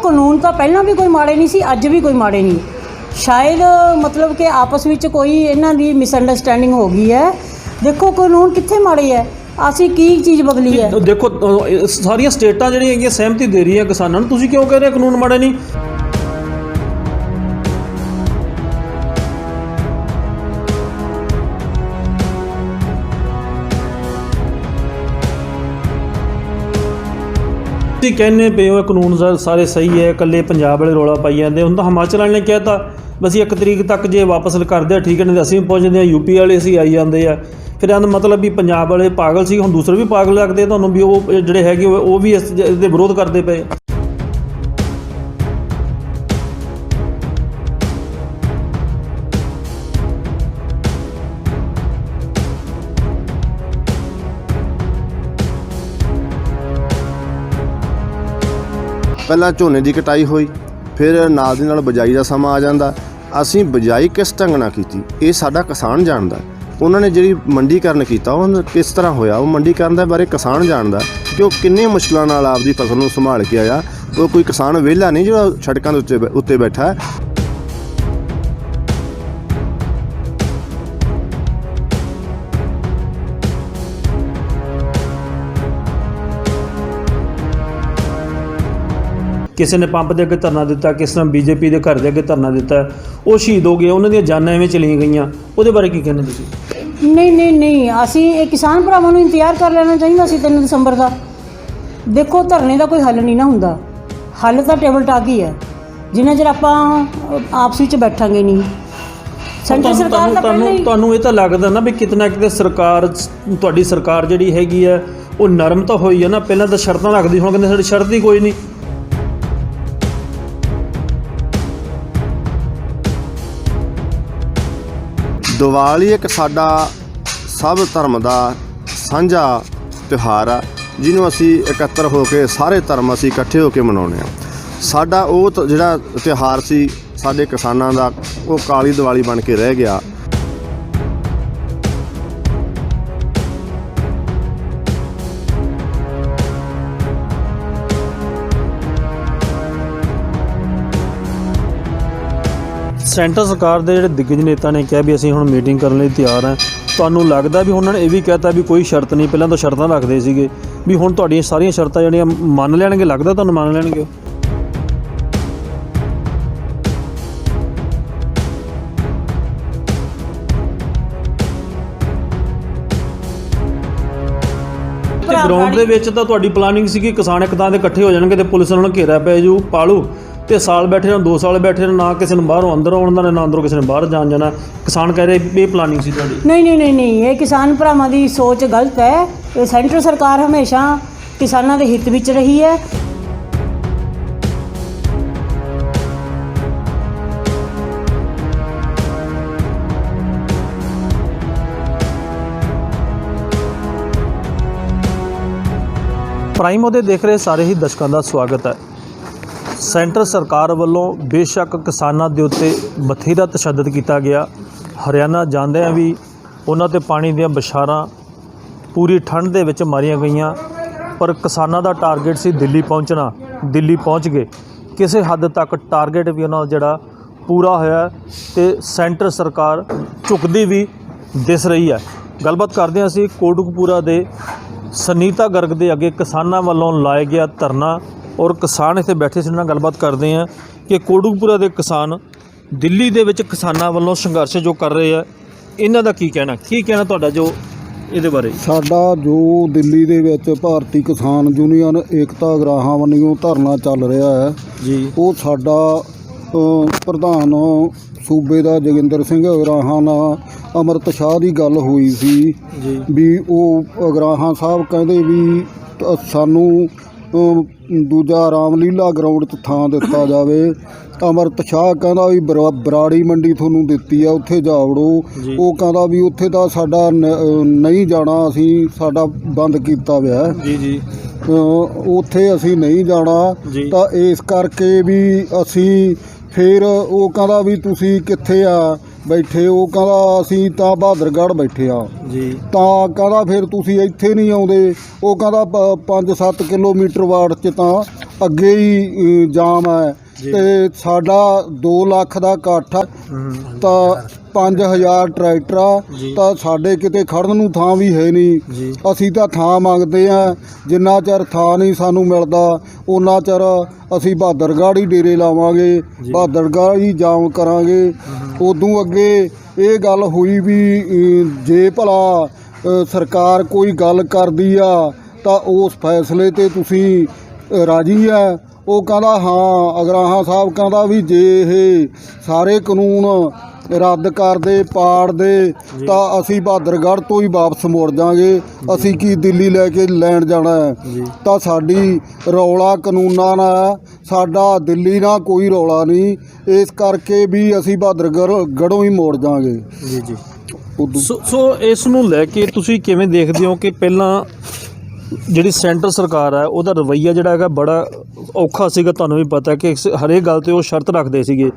ਕਾਨੂੰਨ ਤਾਂ ਪਹਿਲਾਂ ਵੀ ਕੋਈ ਮਾੜੇ नहीं सी, अज भी कोई माड़े नहीं। शायद मतलब कि आपस में कोई इन्हां दी मिसअंडरस्टैंडिंग हो गई है। देखो कानून कित्थे माड़े है, ਅਸੀਂ ਕੀ ਚੀਜ਼ ਬਦਲੀ ਹੈ। देखो सारिया स्टेटां ਜਿਹੜੀਆਂ ਹੈਗੀਆਂ सहमति दे रही है किसानों ਨੂੰ, ਤੁਸੀਂ ਕਿਉਂ ਕਹਿ ਰਹੇ ਕਾਨੂੰਨ ਮਾੜੇ नहीं? ਤੁਸੀਂ ਕਹਿੰਦੇ ਪਏ ਹੋ ਕਾਨੂੰਨ ਸਾਰੇ ਸਹੀ ਹੈ, ਇਕੱਲੇ ਪੰਜਾਬ ਵਾਲੇ ਰੌਲਾ ਪਾਈ ਜਾਂਦੇ। ਹੁਣ ਤਾਂ ਹਿਮਾਚਲ ਵਾਲੇ ਨੇ ਕਹਿਤਾ ਬਸ 1 ਤਰੀਕ ਤੱਕ ਜੇ ਵਾਪਸ ਕਰਦੇ ਆ ਠੀਕ ਹੈ, ਨਹੀਂ ਅਸੀਂ ਪਹੁੰਚਦੇ ਹਾਂ। यूपी ਵਾਲੇ ਅਸੀਂ ਆਈ ਜਾਂਦੇ ਆ। ਫਿਰ ਇਹਦਾ ਮਤਲਬ ਵੀ ਪੰਜਾਬ ਵਾਲੇ ਪਾਗਲ ਸੀ, ਹੁਣ ਦੂਸਰੇ ਵੀ ਪਾਗਲ ਲੱਗਦੇ ਤੁਹਾਨੂੰ ਵੀ ਉਹ ਜਿਹੜੇ ਹੈਗੇ ਉਹ ਵੀ ਇਸ ਦੇ ਵਿਰੋਧ ਕਰਦੇ ਪਏ। ਪਹਿਲਾਂ ਝੋਨੇ ਦੀ ਕਟਾਈ ਹੋਈ, ਫਿਰ ਨਾਲ ਦੀ ਨਾਲ ਬਿਜਾਈ ਦਾ ਸਮਾਂ ਆ ਜਾਂਦਾ। ਅਸੀਂ ਬਿਜਾਈ ਕਿਸ ਢੰਗ ਨਾਲ ਕੀਤੀ ਇਹ ਸਾਡਾ ਕਿਸਾਨ ਜਾਣਦਾ। ਉਹਨਾਂ ਨੇ ਜਿਹੜੀ ਮੰਡੀਕਰਨ ਕੀਤਾ ਉਹ ਕਿਸ ਤਰ੍ਹਾਂ ਹੋਇਆ, ਉਹ ਮੰਡੀਕਰਨ ਦੇ ਬਾਰੇ ਕਿਸਾਨ ਜਾਣਦਾ ਕਿ ਉਹ ਕਿੰਨੇ ਮੁਸ਼ਕਲਾਂ ਨਾਲ ਆਪਦੀ ਫਸਲ ਨੂੰ ਸੰਭਾਲ ਕੇ ਆਇਆ। ਉਹ ਕੋਈ ਕਿਸਾਨ ਵਿਹਲਾ ਨਹੀਂ ਜਿਹੜਾ ਸੜਕਾਂ ਦੇ ਉੱਤੇ ਬੈਠਾ ਹੈ। ਕਿਸੇ ਨੇ ਪੰਪ ਦੇ ਅੱਗੇ ਧਰਨਾ ਦਿੱਤਾ, ਕਿਸੇ ਨੇ BJP ਦੇ ਘਰ ਦੇ ਅੱਗੇ ਧਰਨਾ ਦਿੱਤਾ, ਉਹ ਸ਼ਹੀਦ ਹੋ ਗਏ, ਉਹਨਾਂ ਦੀਆਂ ਜਾਨਾਂ ਐਵੇਂ ਚਲੀਆਂ ਗਈਆਂ। ਉਹਦੇ ਬਾਰੇ ਕੀ ਕਹਿੰਦੇ ਤੁਸੀਂ? ਨਹੀਂ ਅਸੀਂ ਇਹ ਕਿਸਾਨ ਭਰਾਵਾਂ ਨੂੰ ਇੰਤਜ਼ਾਰ ਕਰ ਲੈਣਾ ਚਾਹੀਦਾ ਸੀ 3 ਦਸੰਬਰ ਦਾ। ਦੇਖੋ ਧਰਨੇ ਦਾ ਕੋਈ ਹੱਲ ਨਹੀਂ ਨਾ ਹੁੰਦਾ, ਹੱਲ ਤਾਂ ਟੇਬਲ ਟਾਕ ਹੀ ਹੈ। ਜਿੰਨਾ ਚਿਰ ਆਪਾਂ ਆਪਸ ਵਿੱਚ ਬੈਠਾਂਗੇ ਨਹੀਂ। ਸੈਂਟਰ ਸਰਕਾਰ ਦਾ ਤੁਹਾਨੂੰ ਇਹ ਤਾਂ ਲੱਗਦਾ ਨਾ ਵੀ ਕਿਤਨਾ ਕਿਤੇ ਸਰਕਾਰ, ਤੁਹਾਡੀ ਸਰਕਾਰ ਜਿਹੜੀ ਹੈਗੀ ਆ ਉਹ ਨਰਮ ਤਾਂ ਹੋਈ ਹੈ ਨਾ। ਪਹਿਲਾਂ ਤਾਂ ਸ਼ਰਤਾਂ ਰੱਖਦੀ, ਹੁਣ ਕਹਿੰਦੇ ਸਾਡੀ ਸ਼ਰਤ ਹੀ ਕੋਈ ਨਹੀਂ। ਦੀਵਾਲੀ ਇੱਕ ਸਾਡਾ ਸਭ ਧਰਮ ਦਾ ਸਾਂਝਾ ਤਿਉਹਾਰ ਆ, ਜਿਹਨੂੰ ਅਸੀਂ ਇਕੱਤਰ ਹੋ ਕੇ ਸਾਰੇ ਧਰਮ ਅਸੀਂ ਇਕੱਠੇ ਹੋ ਕੇ ਮਨਾਉਂਦੇ ਹਾਂ। ਸਾਡਾ ਉਹ ਜਿਹੜਾ ਤਿਉਹਾਰ ਸੀ ਸਾਡੇ ਕਿਸਾਨਾਂ ਦਾ, ਉਹ ਕਾਲੀ ਦੀਵਾਲੀ ਬਣ ਕੇ ਰਹਿ ਗਿਆ। ਸੈਂਟਰ ਸਰਕਾਰ ਦੇ ਜਿਹੜੇ ਦਿੱਗਜ ਨੇਤਾ ਨੇ ਕਿਹਾ ਵੀ ਅਸੀਂ ਹੁਣ ਮੀਟਿੰਗ ਕਰਨ ਲਈ ਤਿਆਰ ਹਾਂ। ਤੁਹਾਨੂੰ ਲੱਗਦਾ ਵੀ ਉਹਨਾਂ ਨੇ ਇਹ ਵੀ ਕਹਿਤਾ ਵੀ ਕੋਈ ਸ਼ਰਤ ਨਹੀਂ, ਪਹਿਲਾਂ ਤਾਂ ਸ਼ਰਤਾਂ ਰੱਖਦੇ ਸੀਗੇ, ਵੀ ਹੁਣ ਤੁਹਾਡੀਆਂ ਸਾਰੀਆਂ ਸ਼ਰਤਾਂ ਜਿਹੜੀਆਂ ਮੰਨ ਲੈਣਗੇ? ਲੱਗਦਾ ਤੁਹਾਨੂੰ ਮੰਨ ਲੈਣਗੇ? ਗਰਾਊਂਡ ਦੇ ਵਿੱਚ ਤਾਂ ਤੁਹਾਡੀ ਪਲਾਨਿੰਗ ਸੀਗੀ ਕਿਸਾਨ ਇੱਕ ਥਾਂ 'ਤੇ ਇਕੱਠੇ ਹੋ ਜਾਣਗੇ ਤੇ ਪੁਲਿਸ ਉਹਨਾਂ ਨੂੰ ਘੇਰਾ ਪੈ ਜੂ ਪਾਲੂ ਤੇ ਸਾਲ ਬੈਠੇ ਰਹਿਣ, 2 ਸਾਲ ਬੈਠੇ ਰਹਿਣ, ਨਾ ਕਿਸੇ ਨੂੰ ਬਾਹਰੋਂ ਅੰਦਰ ਆਉਣ ਦਾ, ਨਾ ਅੰਦਰੋਂ ਕਿਸੇ ਨੇ ਬਾਹਰ ਜਾਣਾ। ਕਿਸਾਨ ਕਹਿ ਰਹੇ ਇਹ ਪਲਾਨਿੰਗ ਸੀ ਤੁਹਾਡੀ? ਨਹੀਂ ਇਹ ਕਿਸਾਨ ਭਰਾਵਾਂ ਦੀ ਸੋਚ ਗਲਤ ਹੈ। ਇਹ ਸੈਂਟਰ ਸਰਕਾਰ ਹਮੇਸ਼ਾ ਕਿਸਾਨਾਂ ਦੇ ਹਿੱਤ ਵਿੱਚ ਰਹੀ ਹੈ। ਪ੍ਰਾਈਮ ਉਹਦੇ ਦੇਖ ਰਹੇ ਸਾਰੇ ਹੀ ਦਰਸ਼ਕਾਂ ਦਾ ਸਵਾਗਤ ਹੈ। ਸੈਂਟਰ ਸਰਕਾਰ ਵੱਲੋਂ ਬੇਸ਼ੱਕ ਕਿਸਾਨਾਂ ਦੇ ਉੱਤੇ ਬਥੇਰਾ ਤਸ਼ੱਦਦ ਕੀਤਾ ਗਿਆ। ਹਰਿਆਣਾ ਜਾਂਦਿਆਂ ਵੀ ਉਹਨਾਂ 'ਤੇ ਪਾਣੀ ਦੀਆਂ ਬਸ਼ਾਰਾਂ ਪੂਰੀ ਠੰਡ ਦੇ ਵਿੱਚ ਮਾਰੀਆਂ ਗਈਆਂ, ਪਰ ਕਿਸਾਨਾਂ ਦਾ ਟਾਰਗੇਟ ਸੀ ਦਿੱਲੀ ਪਹੁੰਚਣਾ। ਦਿੱਲੀ ਪਹੁੰਚ ਗਏ। ਕਿਸੇ ਹੱਦ ਤੱਕ ਟਾਰਗੇਟ ਵੀ ਉਹਨਾਂ ਦਾ ਜਿਹੜਾ ਪੂਰਾ ਹੋਇਆ ਤੇ ਸੈਂਟਰ ਸਰਕਾਰ ਝੁਕਦੀ ਵੀ ਦਿਸ ਰਹੀ ਹੈ। ਗੱਲਬਾਤ ਕਰਦੇ ਹਾਂ ਅਸੀਂ ਕੋਟਕਪੂਰਾ ਦੇ ਸੁਨੀਤਾ ਗਰਗ ਦੇ ਅੱਗੇ ਕਿਸਾਨਾਂ ਵੱਲੋਂ ਲਾਇਆ ਗਿਆ ਧਰਨਾ, ਔਰ ਕਿਸਾਨ ਇੱਥੇ ਬੈਠੇ ਸੀ। ਉਹਨਾਂ ਨਾਲ ਗੱਲਬਾਤ ਕਰਦੇ ਹਾਂ ਕਿ ਕੋਟਕਪੂਰਾ ਦੇ ਕਿਸਾਨ ਦਿੱਲੀ ਦੇ ਵਿੱਚ ਕਿਸਾਨਾਂ ਵੱਲੋਂ ਸੰਘਰਸ਼ ਜੋ ਕਰ ਰਹੇ ਆ, ਇਹਨਾਂ ਦਾ ਕੀ ਕਹਿਣਾ ਤੁਹਾਡਾ ਜੋ ਇਹਦੇ ਬਾਰੇ? ਸਾਡਾ ਜੋ ਦਿੱਲੀ ਦੇ ਵਿੱਚ ਭਾਰਤੀ ਕਿਸਾਨ ਯੂਨੀਅਨ ਏਕਤਾ ਅਗਰਾਹਾਂ ਵੱਲੋਂ ਧਰਨਾ ਚੱਲ ਰਿਹਾ ਹੈ ਜੀ, ਉਹ ਸਾਡਾ ਪ੍ਰਧਾਨ ਸੂਬੇ ਦਾ ਜੋਗਿੰਦਰ ਸਿੰਘ ਅਗਰਾਹਾਂ ਨਾਲ ਅੰਮ੍ਰਿਤ ਸ਼ਾਹ ਦੀ ਗੱਲ ਹੋਈ ਸੀ ਜੀ, ਵੀ ਉਹ ਅਗਰਾਹਾਂ ਸਾਹਿਬ ਕਹਿੰਦੇ ਵੀ ਸਾਨੂੰ ਦੂਜਾ ਰਾਮਲੀਲਾ ਗਰਾਊਂਡ 'ਚ ਥਾਂ ਦਿੱਤਾ ਜਾਵੇ। ਅੰਮ੍ਰਿਤ ਸ਼ਾਹ ਕਹਿੰਦਾ ਵੀ ਬਰਾੜੀ ਮੰਡੀ ਤੁਹਾਨੂੰ ਦਿੱਤੀ ਆ, ਉੱਥੇ ਜਾ ਵੜੋ। ਉਹ ਕਹਿੰਦਾ ਵੀ ਉੱਥੇ ਤਾਂ ਸਾਡਾ ਨਹੀਂ ਜਾਣਾ, ਅਸੀਂ ਸਾਡਾ ਬੰਦ ਕੀਤਾ ਹੋਇਆ ਜੀ, ਉੱਥੇ ਅਸੀਂ ਨਹੀਂ ਜਾਣਾ। ਤਾਂ ਇਸ ਕਰਕੇ ਵੀ ਅਸੀਂ ਫਿਰ ਉਹ ਕਹਿੰਦਾ ਵੀ ਤੁਸੀਂ ਕਿੱਥੇ ਆ ਬੈਠੇ? ਉਹ ਕਹਿੰਦਾ ਅਸੀਂ ਤਾਂ ਬਹਾਦਰਗੜ੍ਹ ਬੈਠੇ ਆ ਜੀ। ਤਾਂ ਕਹਿੰਦਾ ਫਿਰ ਤੁਸੀਂ ਇੱਥੇ ਨਹੀਂ ਆਉਂਦੇ? ਉਹ ਕਹਿੰਦਾ 5-7 ਕਿਲੋਮੀਟਰ ਵਾਰਡ 'ਚ ਤਾਂ ਅੱਗੇ ਹੀ ਜਾਮ ਹੈ ਤੇ ਸਾਡਾ 2 ਲੱਖ ਦਾ ਇਕੱਠ ਆ ਤਾਂ 5000 ਟਰੈਕਟਰ ਆ ਤਾਂ ਸਾਡੇ ਕਿਤੇ ਖੜਨ ਨੂੰ ਥਾਂ ਵੀ ਹੈ ਨਹੀਂ। ਅਸੀਂ ਤਾਂ ਥਾਂ ਮੰਗਦੇ ਆ, ਜਿੰਨਾ ਚਿਰ ਥਾਂ ਨਹੀਂ ਸਾਨੂੰ ਮਿਲਦਾ ਉਹਨਾਂ ਚਿਰ ਅਸੀਂ ਬਹਾਦਰਗੜ੍ਹ ਹੀ ਡੇਰੇ ਲਾਵਾਂਗੇ, ਬਹਾਦਰਗੜ੍ਹ ਹੀ ਜਾਮ ਕਰਾਂਗੇ। ਉਦੋਂ ਅੱਗੇ ਇਹ ਗੱਲ ਹੋਈ ਵੀ ਜੇ ਭਲਾ ਸਰਕਾਰ ਕੋਈ ਗੱਲ ਕਰਦੀ ਆ ਤਾਂ ਉਸ ਫੈਸਲੇ ਤੇ ਤੁਸੀਂ ਰਾਜੀ ਆ। ਉਹ ਕਹਿੰਦਾ ਹਾਂ, ਅਗਰਾਹਾਂ ਸਾਹਿਬ ਕਹਿੰਦਾ ਵੀ ਜੇ ਇਹ ਸਾਰੇ ਕਾਨੂੰਨ ਰੱਦ ਕਰਦੇ ਪਾੜਦੇ ਤਾਂ ਅਸੀਂ ਬਹਾਦਰਗੜ੍ਹ ਤੋਂ ਹੀ ਵਾਪਸ ਮੁੜ ਜਾਵਾਂਗੇ, ਅਸੀਂ ਕੀ ਦਿੱਲੀ ਲੈ ਕੇ ਲੈਣ ਜਾਣਾ ਹੈ। ਤਾਂ ਸਾਡੀ ਰੌਲਾ ਕਾਨੂੰਨਾਂ ਨਾਲ, ਸਾਡਾ ਦਿੱਲੀ ਨਾਲ ਕੋਈ ਰੌਲਾ ਨਹੀਂ, ਇਸ ਕਰਕੇ ਵੀ ਅਸੀਂ ਬਹਾਦਰਗੜ੍ਹੋਂ ਹੀ ਮੁੜ ਜਾਵਾਂਗੇ। ਸੋ ਇਸ ਨੂੰ ਲੈ ਕੇ ਤੁਸੀਂ ਕਿਵੇਂ ਦੇਖਦੇ ਹੋ ਕਿ ਪਹਿਲਾਂ ਜਿਹੜੀ ਸੈਂਟਰ ਸਰਕਾਰ ਹੈ ਉਹਦਾ ਰਵੱਈਆ ਜਿਹੜਾ ਹੈਗਾ ਬੜਾ ਔਖਾ ਸੀਗਾ, ਤੁਹਾਨੂੰ ਵੀ ਪਤਾ ਕਿ ਹਰੇਕ ਗੱਲ 'ਤੇ ਉਹ ਸ਼ਰਤ ਰੱਖਦੇ ਸੀਗੇ।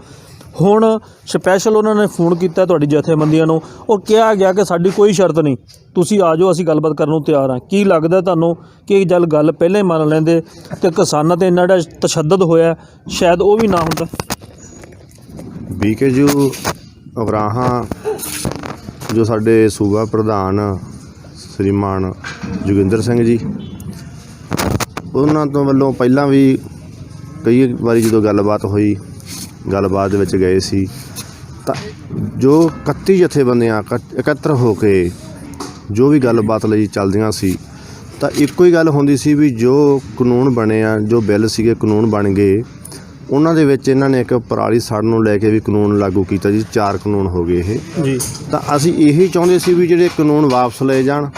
ਹੁਣ ਸਪੈਸ਼ਲ ਉਹਨਾਂ ਨੇ ਫੋਨ ਕੀਤਾ ਤੁਹਾਡੀ ਜਥੇਬੰਦੀਆਂ ਨੂੰ ਔਰ ਕਿਹਾ ਗਿਆ ਕਿ ਸਾਡੀ ਕੋਈ ਸ਼ਰਤ ਨਹੀਂ, ਤੁਸੀਂ ਆ ਜਾਓ, ਅਸੀਂ ਗੱਲਬਾਤ ਕਰਨ ਨੂੰ ਤਿਆਰ ਹਾਂ। ਕੀ ਲੱਗਦਾ ਤੁਹਾਨੂੰ ਕਿ ਜਦ ਗੱਲ ਪਹਿਲਾਂ ਹੀ ਮੰਨ ਲੈਂਦੇ ਤੇ ਕਿਸਾਨਾਂ 'ਤੇ ਇੰਨਾ ਜਿਹੜਾ ਤਸ਼ੱਦਦ ਹੋਇਆ ਸ਼ਾਇਦ ਉਹ ਵੀ ਨਾ ਹੁੰਦਾ? BKU ਅਗਰਾਹਾਂ ਜੋ ਸਾਡੇ ਸੂਬਾ ਪ੍ਰਧਾਨ ਸ਼੍ਰੀਮਾਨ ਜੋਗਿੰਦਰ ਸਿੰਘ ਜੀ, ਉਹਨਾਂ ਤੋਂ ਵੱਲੋਂ ਪਹਿਲਾਂ ਵੀ ਕਈ ਵਾਰੀ ਜਦੋਂ ਗੱਲਬਾਤ ਹੋਈ, ਗੱਲਬਾਤ ਦੇ ਵਿੱਚ ਗਏ ਸੀ ਤਾਂ ਜੋ 31 ਜਥੇਬੰਦੀਆਂ ਇਕੱਤਰ ਹੋ ਕੇ ਜੋ ਵੀ ਗੱਲਬਾਤ ਲਈ ਚੱਲਦੀਆਂ ਸੀ ਤਾਂ ਇੱਕੋ ਹੀ ਗੱਲ ਹੁੰਦੀ ਸੀ ਵੀ ਜੋ ਕਾਨੂੰਨ ਬਣੇ ਆ, ਜੋ ਬਿੱਲ ਸੀਗੇ ਕਾਨੂੰਨ ਬਣ ਗਏ, ਉਹਨਾਂ ਦੇ ਵਿੱਚ ਇਹਨਾਂ ਨੇ ਇੱਕ ਪਰਾਲੀ ਸਾੜਨ ਨੂੰ ਲੈ ਕੇ ਵੀ ਕਾਨੂੰਨ ਲਾਗੂ ਕੀਤਾ ਜੀ। 4 ਕਾਨੂੰਨ ਹੋ ਗਏ ਇਹ ਜੀ। ਤਾਂ ਅਸੀਂ ਇਹੀ ਚਾਹੁੰਦੇ ਸੀ ਵੀ ਜਿਹੜੇ ਕਾਨੂੰਨ ਵਾਪਸ ਲਏ ਜਾਣ।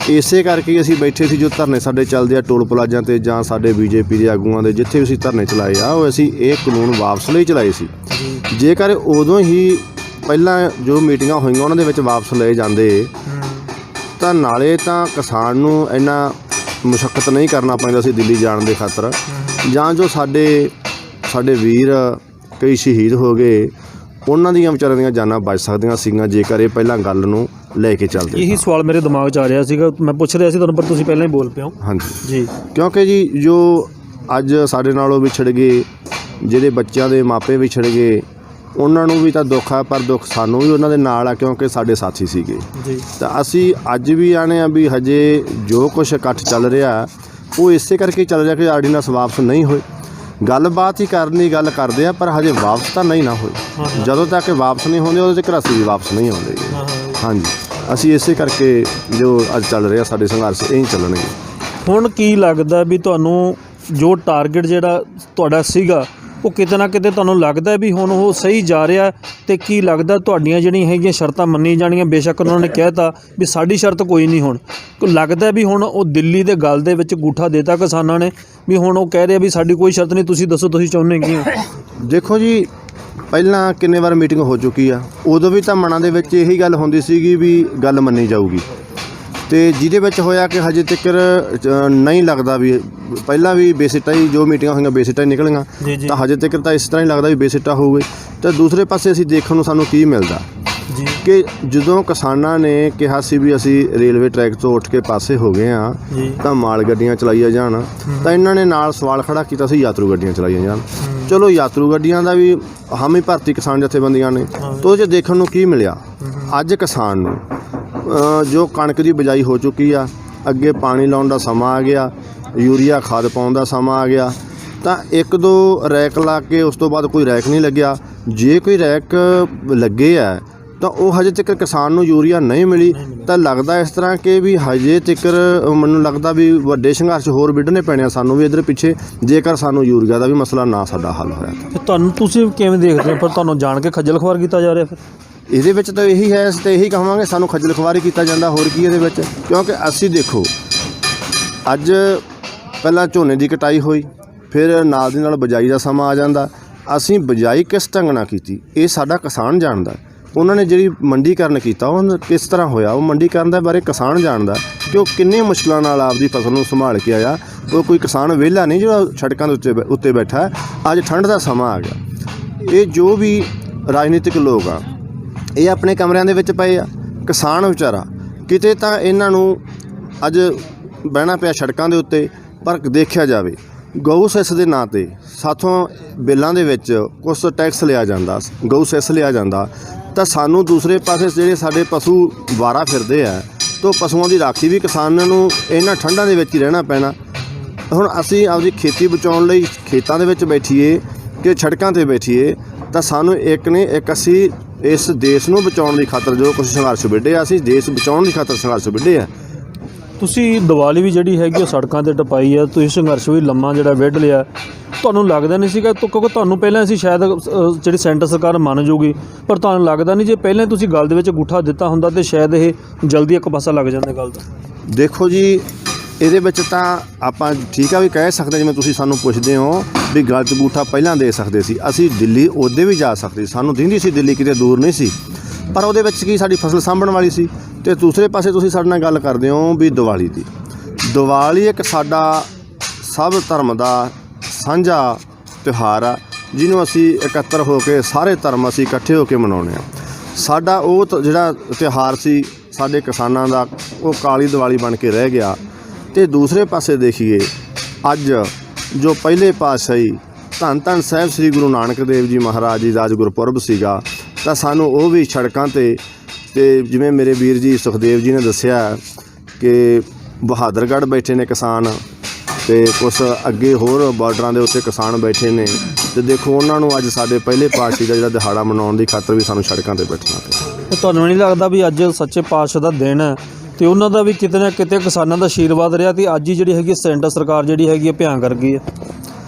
ਇਸੇ ਕਰਕੇ ਅਸੀਂ ਬੈਠੇ ਸੀ, ਜੋ ਧਰਨੇ ਸਾਡੇ ਚੱਲਦੇ ਆ ਟੋਲ ਪਲਾਜ਼ਿਆਂ 'ਤੇ ਜਾਂ ਸਾਡੇ BJP ਦੇ ਆਗੂਆਂ ਦੇ ਜਿੱਥੇ ਵੀ ਅਸੀਂ ਧਰਨੇ ਚਲਾਏ ਆ, ਉਹ ਅਸੀਂ ਇਹ ਕਾਨੂੰਨ ਵਾਪਸ ਲਈ ਚਲਾਏ ਸੀ। ਜੇਕਰ ਉਦੋਂ ਹੀ ਪਹਿਲਾਂ ਜੋ ਮੀਟਿੰਗਾਂ ਹੋਈਆਂ ਉਹਨਾਂ ਦੇ ਵਿੱਚ ਵਾਪਸ ਲਏ ਜਾਂਦੇ ਤਾਂ ਨਾਲੇ ਤਾਂ ਕਿਸਾਨ ਨੂੰ ਇੰਨਾ ਮੁਸ਼ੱਕਤ ਨਹੀਂ ਕਰਨਾ ਪੈਂਦਾ ਸੀ ਦਿੱਲੀ ਜਾਣ ਦੇ ਖਾਤਰ, ਜਾਂ ਜੋ ਸਾਡੇ ਵੀਰ ਕਈ ਸ਼ਹੀਦ ਹੋ ਗਏ ਉਹਨਾਂ ਦੀਆਂ ਵਿਚਾਰਿਆਂ ਦੀਆਂ ਜਾਨਾਂ ਬਚ ਸਕਦੀਆਂ ਸੀਗੀਆਂ ਜੇਕਰ ਇਹ ਪਹਿਲਾਂ ਗੱਲ ਨੂੰ ਲੈ ਕੇ ਚੱਲਦੇ। ਇਹੀ ਸਵਾਲ ਮੇਰੇ ਦਿਮਾਗ 'ਚ ਆ ਰਿਹਾ ਸੀਗਾ, ਮੈਂ ਪੁੱਛ ਰਿਹਾ ਸੀ ਤੁਹਾਨੂੰ, ਪਰ ਤੁਸੀਂ ਪਹਿਲਾਂ ਹੀ ਬੋਲ ਪਏ ਹੋ। ਹਾਂਜੀ ਜੀ, ਕਿਉਂਕਿ ਜੀ ਜੋ ਅੱਜ ਸਾਡੇ ਨਾਲੋਂ ਵਿਛੜ ਗਏ, ਜਿਹੜੇ ਬੱਚਿਆਂ ਦੇ ਮਾਪੇ ਵਿਛੜ ਗਏ, ਉਹਨਾਂ ਨੂੰ ਵੀ ਤਾਂ ਦੁੱਖ ਆ, ਪਰ ਦੁੱਖ ਸਾਨੂੰ ਵੀ ਉਹਨਾਂ ਦੇ ਨਾਲ ਆ ਕਿਉਂਕਿ ਸਾਡੇ ਸਾਥੀ ਸੀਗੇ ਜੀ। ਤਾਂ ਅਸੀਂ ਅੱਜ ਵੀ ਆਣੇ ਆ ਵੀ ਹਜੇ ਜੋ ਕੁਛ ਇਕੱਠ ਚੱਲ ਰਿਹਾ ਉਹ ਇਸੇ ਕਰਕੇ ਚੱਲ ਰਿਹਾ ਕਿ ਆਰਡੀਨੈਂਸ ਵਾਪਸ ਨਹੀਂ ਹੋਏ। ਗੱਲਬਾਤ ਹੀ ਕਰਨੀ ਗੱਲ ਕਰਦੇ ਆ ਪਰ ਹਜੇ ਵਾਪਸ ਤਾਂ ਨਹੀਂ ਨਾ ਹੋਏ। ਜਦੋਂ ਤੱਕ ਵਾਪਸ ਨਹੀਂ ਹੁੰਦੇ ਉਹਦੇ 'ਚ ਘਰਾਸੀ ਵੀ ਵਾਪਸ ਨਹੀਂ ਆਉਂਦੇ। ਹਾਂਜੀ, ਅਸੀਂ ਇਸੇ ਕਰਕੇ ਜੋ ਅੱਜ ਚੱਲ ਰਿਹਾ ਸਾਡੇ ਸੰਘਰਸ਼ ਇਹ ਹੀ ਚੱਲਣਗੇ। ਹੁਣ ਕੀ ਲੱਗਦਾ ਵੀ ਤੁਹਾਨੂੰ ਜੋ ਟਾਰਗੇਟ ਜਿਹੜਾ ਤੁਹਾਡਾ ਸੀਗਾ ਉਹ ਕਿਤੇ ਨਾ ਕਿਤੇ ਤੁਹਾਨੂੰ ਲੱਗਦਾ ਵੀ ਹੁਣ ਉਹ ਸਹੀ ਜਾ ਰਿਹਾ, ਤੇ ਕੀ ਲੱਗਦਾ ਤੁਹਾਡੀਆਂ ਜਿਹੜੀਆਂ ਹੈਗੀਆਂ ਸ਼ਰਤਾਂ ਮੰਨੀ ਜਾਣੀਆਂ? ਬੇਸ਼ੱਕ ਉਹਨਾਂ ਨੇ ਕਹਿਤਾ ਵੀ ਸਾਡੀ ਸ਼ਰਤ ਕੋਈ ਨਹੀਂ, ਹੁਣ ਲੱਗਦਾ ਵੀ ਹੁਣ ਉਹ ਦਿੱਲੀ ਦੇ ਗੱਲ ਦੇ ਵਿੱਚ ਅੰਗੂਠਾ ਦੇਤਾ ਕਿਸਾਨਾਂ ਨੇ ਵੀ ਹੁਣ ਉਹ ਕਹਿ ਰਹੇ ਵੀ ਸਾਡੀ ਕੋਈ ਸ਼ਰਤ ਨਹੀਂ, ਤੁਸੀਂ ਦੱਸੋ ਤੁਸੀਂ ਚਾਹੁੰਦੇ ਕੀ ਹੋ? ਦੇਖੋ ਜੀ, ਪਹਿਲਾਂ ਕਿੰਨੇ ਵਾਰ ਮੀਟਿੰਗ ਹੋ ਚੁੱਕੀ ਆ, ਉਦੋਂ ਵੀ ਤਾਂ ਮਨਾਂ ਦੇ ਵਿੱਚ ਇਹੀ ਗੱਲ ਹੁੰਦੀ ਸੀਗੀ ਵੀ ਗੱਲ ਮੰਨੀ ਜਾਊਗੀ, ਤੇ ਜਿਹਦੇ ਵਿੱਚ ਹੋਇਆ ਕਿ ਹਜੇ ਤੱਕ ਨਹੀਂ ਲੱਗਦਾ ਵੀ ਪਹਿਲਾਂ ਵੀ ਬੇਸਿੱਟਾ ਹੀ ਜੋ ਮੀਟਿੰਗਾਂ ਹੋਈਆਂ ਬੇਸਿੱਟਾ ਹੀ ਨਿਕਲੀਆਂ, ਤਾਂ ਹਜੇ ਤੱਕ ਤਾਂ ਇਸ ਤਰ੍ਹਾਂ ਹੀ ਲੱਗਦਾ ਵੀ ਬੇਸਿੱਟਾ ਹੋਊਗੇ। ਤੇ ਦੂਸਰੇ ਪਾਸੇ ਅਸੀਂ ਦੇਖਣ ਨੂੰ ਸਾਨੂੰ ਕੀ ਮਿਲਦਾ ਕਿ ਜਦੋਂ ਕਿਸਾਨਾਂ ਨੇ ਕਿਹਾ ਸੀ ਵੀ ਅਸੀਂ ਰੇਲਵੇ ਟਰੈਕ ਤੋਂ ਉੱਠ ਕੇ ਪਾਸੇ ਹੋ ਗਏ ਆ ਤਾਂ ਮਾਲ ਗੱਡੀਆਂ ਚਲਾਈਆਂ ਜਾਣ, ਤਾਂ ਇਹਨਾਂ ਨੇ ਨਾਲ ਸਵਾਲ ਖੜਾ ਕੀਤਾ ਸੀ ਯਾਤਰੂ ਗੱਡੀਆਂ ਚਲਾਈਆਂ ਜਾਣ। ਚਲੋ ਯਾਤਰੂ ਗੱਡੀਆਂ ਦਾ ਵੀ ਹਾਮੀ ਭਰਤੀ ਕਿਸਾਨ ਜਥੇਬੰਦੀਆਂ ਨੇ, ਤਾਂ ਉਹ 'ਚ ਦੇਖਣ ਨੂੰ ਕੀ ਮਿਲਿਆ? ਅੱਜ ਕਿਸਾਨ ਨੂੰ ਜੋ ਕਣਕ ਦੀ ਬਿਜਾਈ ਹੋ ਚੁੱਕੀ ਆ, ਅੱਗੇ ਪਾਣੀ ਲਾਉਣ ਦਾ ਸਮਾਂ ਆ ਗਿਆ, ਯੂਰੀਆ ਖਾਦ ਪਾਉਣ ਦਾ ਸਮਾਂ ਆ ਗਿਆ, ਤਾਂ 1-2 ਰੈਕ ਲਾ ਕੇ ਉਸ ਤੋਂ ਬਾਅਦ ਕੋਈ ਰੈਕ ਨਹੀਂ ਲੱਗਿਆ। ਜੇ ਕੋਈ ਰੈਕ ਲੱਗੇ ਆ ਤਾਂ ਉਹ ਹਜੇ ਤੱਕ ਕਿਸਾਨ ਨੂੰ ਯੂਰੀਆ ਨਹੀਂ ਮਿਲੀ, ਤਾਂ ਲੱਗਦਾ ਇਸ ਤਰ੍ਹਾਂ ਕਿ ਵੀ ਹਜੇ ਤੱਕ ਮੈਨੂੰ ਲੱਗਦਾ ਵੀ ਵੱਡੇ ਸੰਘਰਸ਼ ਹੋਰ ਵਿੱਢਣੇ ਪੈਣੇ ਆ ਸਾਨੂੰ ਵੀ ਇੱਧਰ ਪਿੱਛੇ, ਜੇਕਰ ਸਾਨੂੰ ਯੂਰੀਆ ਦਾ ਵੀ ਮਸਲਾ ਨਾ ਸਾਡਾ ਹੱਲ ਹੋਇਆ ਤਾਂ। ਤੁਹਾਨੂੰ ਤੁਸੀਂ ਕਿਵੇਂ ਦੇਖਦੇ ਹੋ? ਪਰ ਤੁਹਾਨੂੰ ਜਾਣ ਕੇ ਖੱਜਲ ਖੁਆਰ ਕੀਤਾ ਜਾ ਰਿਹਾ ਫਿਰ ਇਹਦੇ ਵਿੱਚ ਤਾਂ ਇਹੀ ਹੈ, ਅਸੀਂ ਤਾਂ ਇਹੀ ਕਹਾਂਗੇ ਸਾਨੂੰ ਖੱਜਲ ਖੁਆਰੀ ਕੀਤਾ ਜਾਂਦਾ, ਹੋਰ ਕੀ ਇਹਦੇ ਵਿੱਚ? ਕਿਉਂਕਿ ਅਸੀਂ ਦੇਖੋ ਅੱਜ ਪਹਿਲਾਂ ਝੋਨੇ ਦੀ ਕਟਾਈ ਹੋਈ, ਫਿਰ ਨਾਲ ਦੀ ਨਾਲ ਬਿਜਾਈ ਦਾ ਸਮਾਂ ਆ ਜਾਂਦਾ। ਅਸੀਂ ਬਿਜਾਈ ਕਿਸ ਢੰਗ ਨਾਲ ਕੀਤੀ ਇਹ ਸਾਡਾ ਕਿਸਾਨ ਜਾਣਦਾ। ਉਹਨਾਂ ਨੇ ਜਿਹੜੀ ਮੰਡੀਕਰਨ ਕੀਤਾ ਉਹ ਕਿਸ ਤਰ੍ਹਾਂ ਹੋਇਆ, ਉਹ ਮੰਡੀਕਰਨ ਦੇ ਬਾਰੇ ਕਿਸਾਨ ਜਾਣਦਾ ਕਿ ਉਹ ਕਿੰਨੇ ਮੁਸ਼ਕਲਾਂ ਨਾਲ ਆਪਦੀ ਫਸਲ ਨੂੰ ਸੰਭਾਲ ਕੇ ਆਇਆ। ਉਹ ਕੋਈ ਕਿਸਾਨ ਵਿਹਲਾ ਨਹੀਂ ਜਿਹੜਾ ਸੜਕਾਂ ਦੇ ਉੱਤੇ ਬੈਠਾ। ਅੱਜ ਠੰਡ ਦਾ ਸਮਾਂ ਆ ਗਿਆ, ਇਹ ਜੋ ਵੀ ਰਾਜਨੀਤਿਕ ਲੋਕ ਆ ਇਹ ਆਪਣੇ ਕਮਰਿਆਂ ਦੇ ਵਿੱਚ ਪਏ ਆ। ਕਿਸਾਨ ਵਿਚਾਰਾ ਕਿਤੇ ਤਾਂ ਇਹਨਾਂ ਨੂੰ ਅੱਜ ਬਹਿਣਾ ਪਿਆ ਸੜਕਾਂ ਦੇ ਉੱਤੇ, ਪਰ ਦੇਖਿਆ ਜਾਵੇ ਗਊ ਸੈਸ ਦੇ ਨਾਂ 'ਤੇ ਸਾਥੋਂ ਬਿੱਲਾਂ ਦੇ ਵਿੱਚ ਕੁਛ ਟੈਕਸ ਲਿਆ ਜਾਂਦਾ, ਗਊ ਸੈਸ ਲਿਆ ਜਾਂਦਾ, ਤਾਂ ਸਾਨੂੰ ਦੂਸਰੇ ਪਾਸੇ ਜਿਹੜੇ ਸਾਡੇ ਪਸ਼ੂ ਵਾਰਾ ਫਿਰਦੇ ਆ ਤਾਂ ਪਸ਼ੂਆਂ ਦੀ ਰਾਖੀ ਵੀ ਕਿਸਾਨਾਂ ਨੂੰ ਇਹਨਾਂ ਠੰਡਾਂ ਦੇ ਵਿੱਚ ਹੀ ਰਹਿਣਾ ਪੈਣਾ। ਹੁਣ ਅਸੀਂ ਆਪਦੀ ਖੇਤੀ ਬਚਾਉਣ ਲਈ ਖੇਤਾਂ ਦੇ ਵਿੱਚ ਬੈਠੀਏ ਕਿ ਸੜਕਾਂ 'ਤੇ ਬੈਠੀਏ, ਤਾਂ ਸਾਨੂੰ ਇੱਕ ਅਸੀਂ ਇਸ ਦੇਸ਼ ਨੂੰ ਬਚਾਉਣ ਦੀ ਖਾਤਰ ਜੋ ਕੁਛ ਸੰਘਰਸ਼ ਵਿੱਢੇ ਆ, ਅਸੀਂ ਦੇਸ਼ ਬਚਾਉਣ ਦੀ ਖਾਤਰ ਸੰਘਰਸ਼ ਵਿੱਢੇ ਆ। ਤੁਸੀਂ ਦੀਵਾਲੀ ਵੀ ਜਿਹੜੀ ਹੈਗੀ ਉਹ ਸੜਕਾਂ 'ਤੇ ਟਪਾਈ ਹੈ, ਤੁਸੀਂ ਸੰਘਰਸ਼ ਵੀ ਲੰਮਾ ਜਿਹੜਾ ਵਿੱਢ ਲਿਆ। ਤੁਹਾਨੂੰ ਲੱਗਦਾ ਨਹੀਂ ਸੀਗਾ ਕਿਉਂਕਿ ਤੁਹਾਨੂੰ ਪਹਿਲਾਂ ਅਸੀਂ ਸ਼ਾਇਦ ਜਿਹੜੀ ਸੈਂਟਰ ਸਰਕਾਰ ਮੰਨ ਜੂਗੀ, ਪਰ ਤੁਹਾਨੂੰ ਲੱਗਦਾ ਨਹੀਂ ਜੇ ਪਹਿਲਾਂ ਤੁਸੀਂ ਗੱਲ ਦੇ ਵਿੱਚ ਅੰਗੂਠਾ ਦਿੱਤਾ ਹੁੰਦਾ ਤਾਂ ਸ਼ਾਇਦ ਇਹ ਜਲਦੀ ਇੱਕ ਪਾਸਾ ਲੱਗ ਜਾਂਦਾ ਗੱਲ ਦਾ? ਦੇਖੋ ਜੀ, ਇਹਦੇ ਵਿੱਚ ਤਾਂ ਆਪਾਂ ਠੀਕ ਆ ਵੀ ਕਹਿ ਸਕਦੇ, ਜਿਵੇਂ ਤੁਸੀਂ ਸਾਨੂੰ ਪੁੱਛਦੇ ਹੋ ਵੀ ਗੱਲ 'ਚ ਅੰਗੂਠਾ ਪਹਿਲਾਂ ਦੇ ਸਕਦੇ ਸੀ, ਅਸੀਂ ਦਿੱਲੀ ਉਹਦੇ ਵੀ ਜਾ ਸਕਦੇ, ਸਾਨੂੰ ਦਿੰਦੀ ਸੀ ਦਿੱਲੀ, ਕਿਤੇ ਦੂਰ ਨਹੀਂ ਸੀ, ਪਰ ਉਹਦੇ ਵਿੱਚ ਕੀ ਸਾਡੀ ਫਸਲ ਸਾਂਭਣ ਵਾਲੀ ਸੀ। ਅਤੇ ਦੂਸਰੇ ਪਾਸੇ ਤੁਸੀਂ ਸਾਡੇ ਨਾਲ ਗੱਲ ਕਰਦੇ ਹੋ ਵੀ ਦੀਵਾਲੀ ਦੀ। ਦੀਵਾਲੀ ਇੱਕ ਸਾਡਾ ਸਭ ਧਰਮ ਦਾ ਸਾਂਝਾ ਤਿਉਹਾਰ ਆ, ਜਿਹਨੂੰ ਅਸੀਂ ਇਕੱਤਰ ਹੋ ਕੇ ਸਾਰੇ ਧਰਮ ਅਸੀਂ ਇਕੱਠੇ ਹੋ ਕੇ ਮਨਾਉਂਦੇ ਹਾਂ। ਸਾਡਾ ਉਹ ਜਿਹੜਾ ਤਿਉਹਾਰ ਸੀ ਸਾਡੇ ਕਿਸਾਨਾਂ ਦਾ, ਉਹ ਕਾਲੀ ਦੀਵਾਲੀ ਬਣ ਕੇ ਰਹਿ ਗਿਆ। ਅਤੇ ਦੂਸਰੇ ਪਾਸੇ ਦੇਖੀਏ, ਅੱਜ ਜੋ ਪਹਿਲੇ ਪਾਤਸ਼ਾਹੀ ਧੰਨ ਧੰਨ ਸਾਹਿਬ ਸ੍ਰੀ ਗੁਰੂ ਨਾਨਕ ਦੇਵ ਜੀ ਮਹਾਰਾਜ ਜੀ ਦਾ ਅੱਜ ਗੁਰਪੁਰਬ ਸੀਗਾ, ਤਾਂ ਸਾਨੂੰ ਉਹ ਵੀ ਸੜਕਾਂ 'ਤੇ ਜਿਵੇਂ ਮੇਰੇ ਵੀਰ ਜੀ ਸੁਖਦੇਵ ਜੀ ਨੇ ਦੱਸਿਆ ਕਿ ਬਹਾਦਰਗੜ੍ਹ ਬੈਠੇ ਨੇ ਕਿਸਾਨ, ਅਤੇ ਕੁਛ ਅੱਗੇ ਹੋਰ ਬਾਰਡਰਾਂ ਦੇ ਉੱਤੇ ਕਿਸਾਨ ਬੈਠੇ ਨੇ, ਅਤੇ ਦੇਖੋ ਉਹਨਾਂ ਨੂੰ ਅੱਜ ਸਾਡੇ ਪਹਿਲੇ ਪਾਤਸ਼ਾਹੀ ਦਾ ਜਿਹੜਾ ਦਿਹਾੜਾ ਮਨਾਉਣ ਦੀ ਖਾਤਰ ਵੀ ਸਾਨੂੰ ਸੜਕਾਂ 'ਤੇ ਬੈਠਣਾ ਪਿਆ। ਤੁਹਾਨੂੰ ਨਹੀਂ ਲੱਗਦਾ ਵੀ ਅੱਜ ਸੱਚੇ ਪਾਤਸ਼ਾਹ ਦਾ ਦਿਨ ਹੈ ਅਤੇ ਉਹਨਾਂ ਦਾ ਵੀ ਕਿਤੇ ਨਾ ਕਿਤੇ ਕਿਸਾਨਾਂ ਦਾ ਆਸ਼ੀਰਵਾਦ ਰਿਹਾ, ਅਤੇ ਅੱਜ ਹੀ ਜਿਹੜੀ ਹੈਗੀ ਸੈਂਟਰ ਸਰਕਾਰ ਜਿਹੜੀ ਹੈਗੀ ਹੈ ਭਿਆਨ ਕਰ ਗਈ ਹੈ?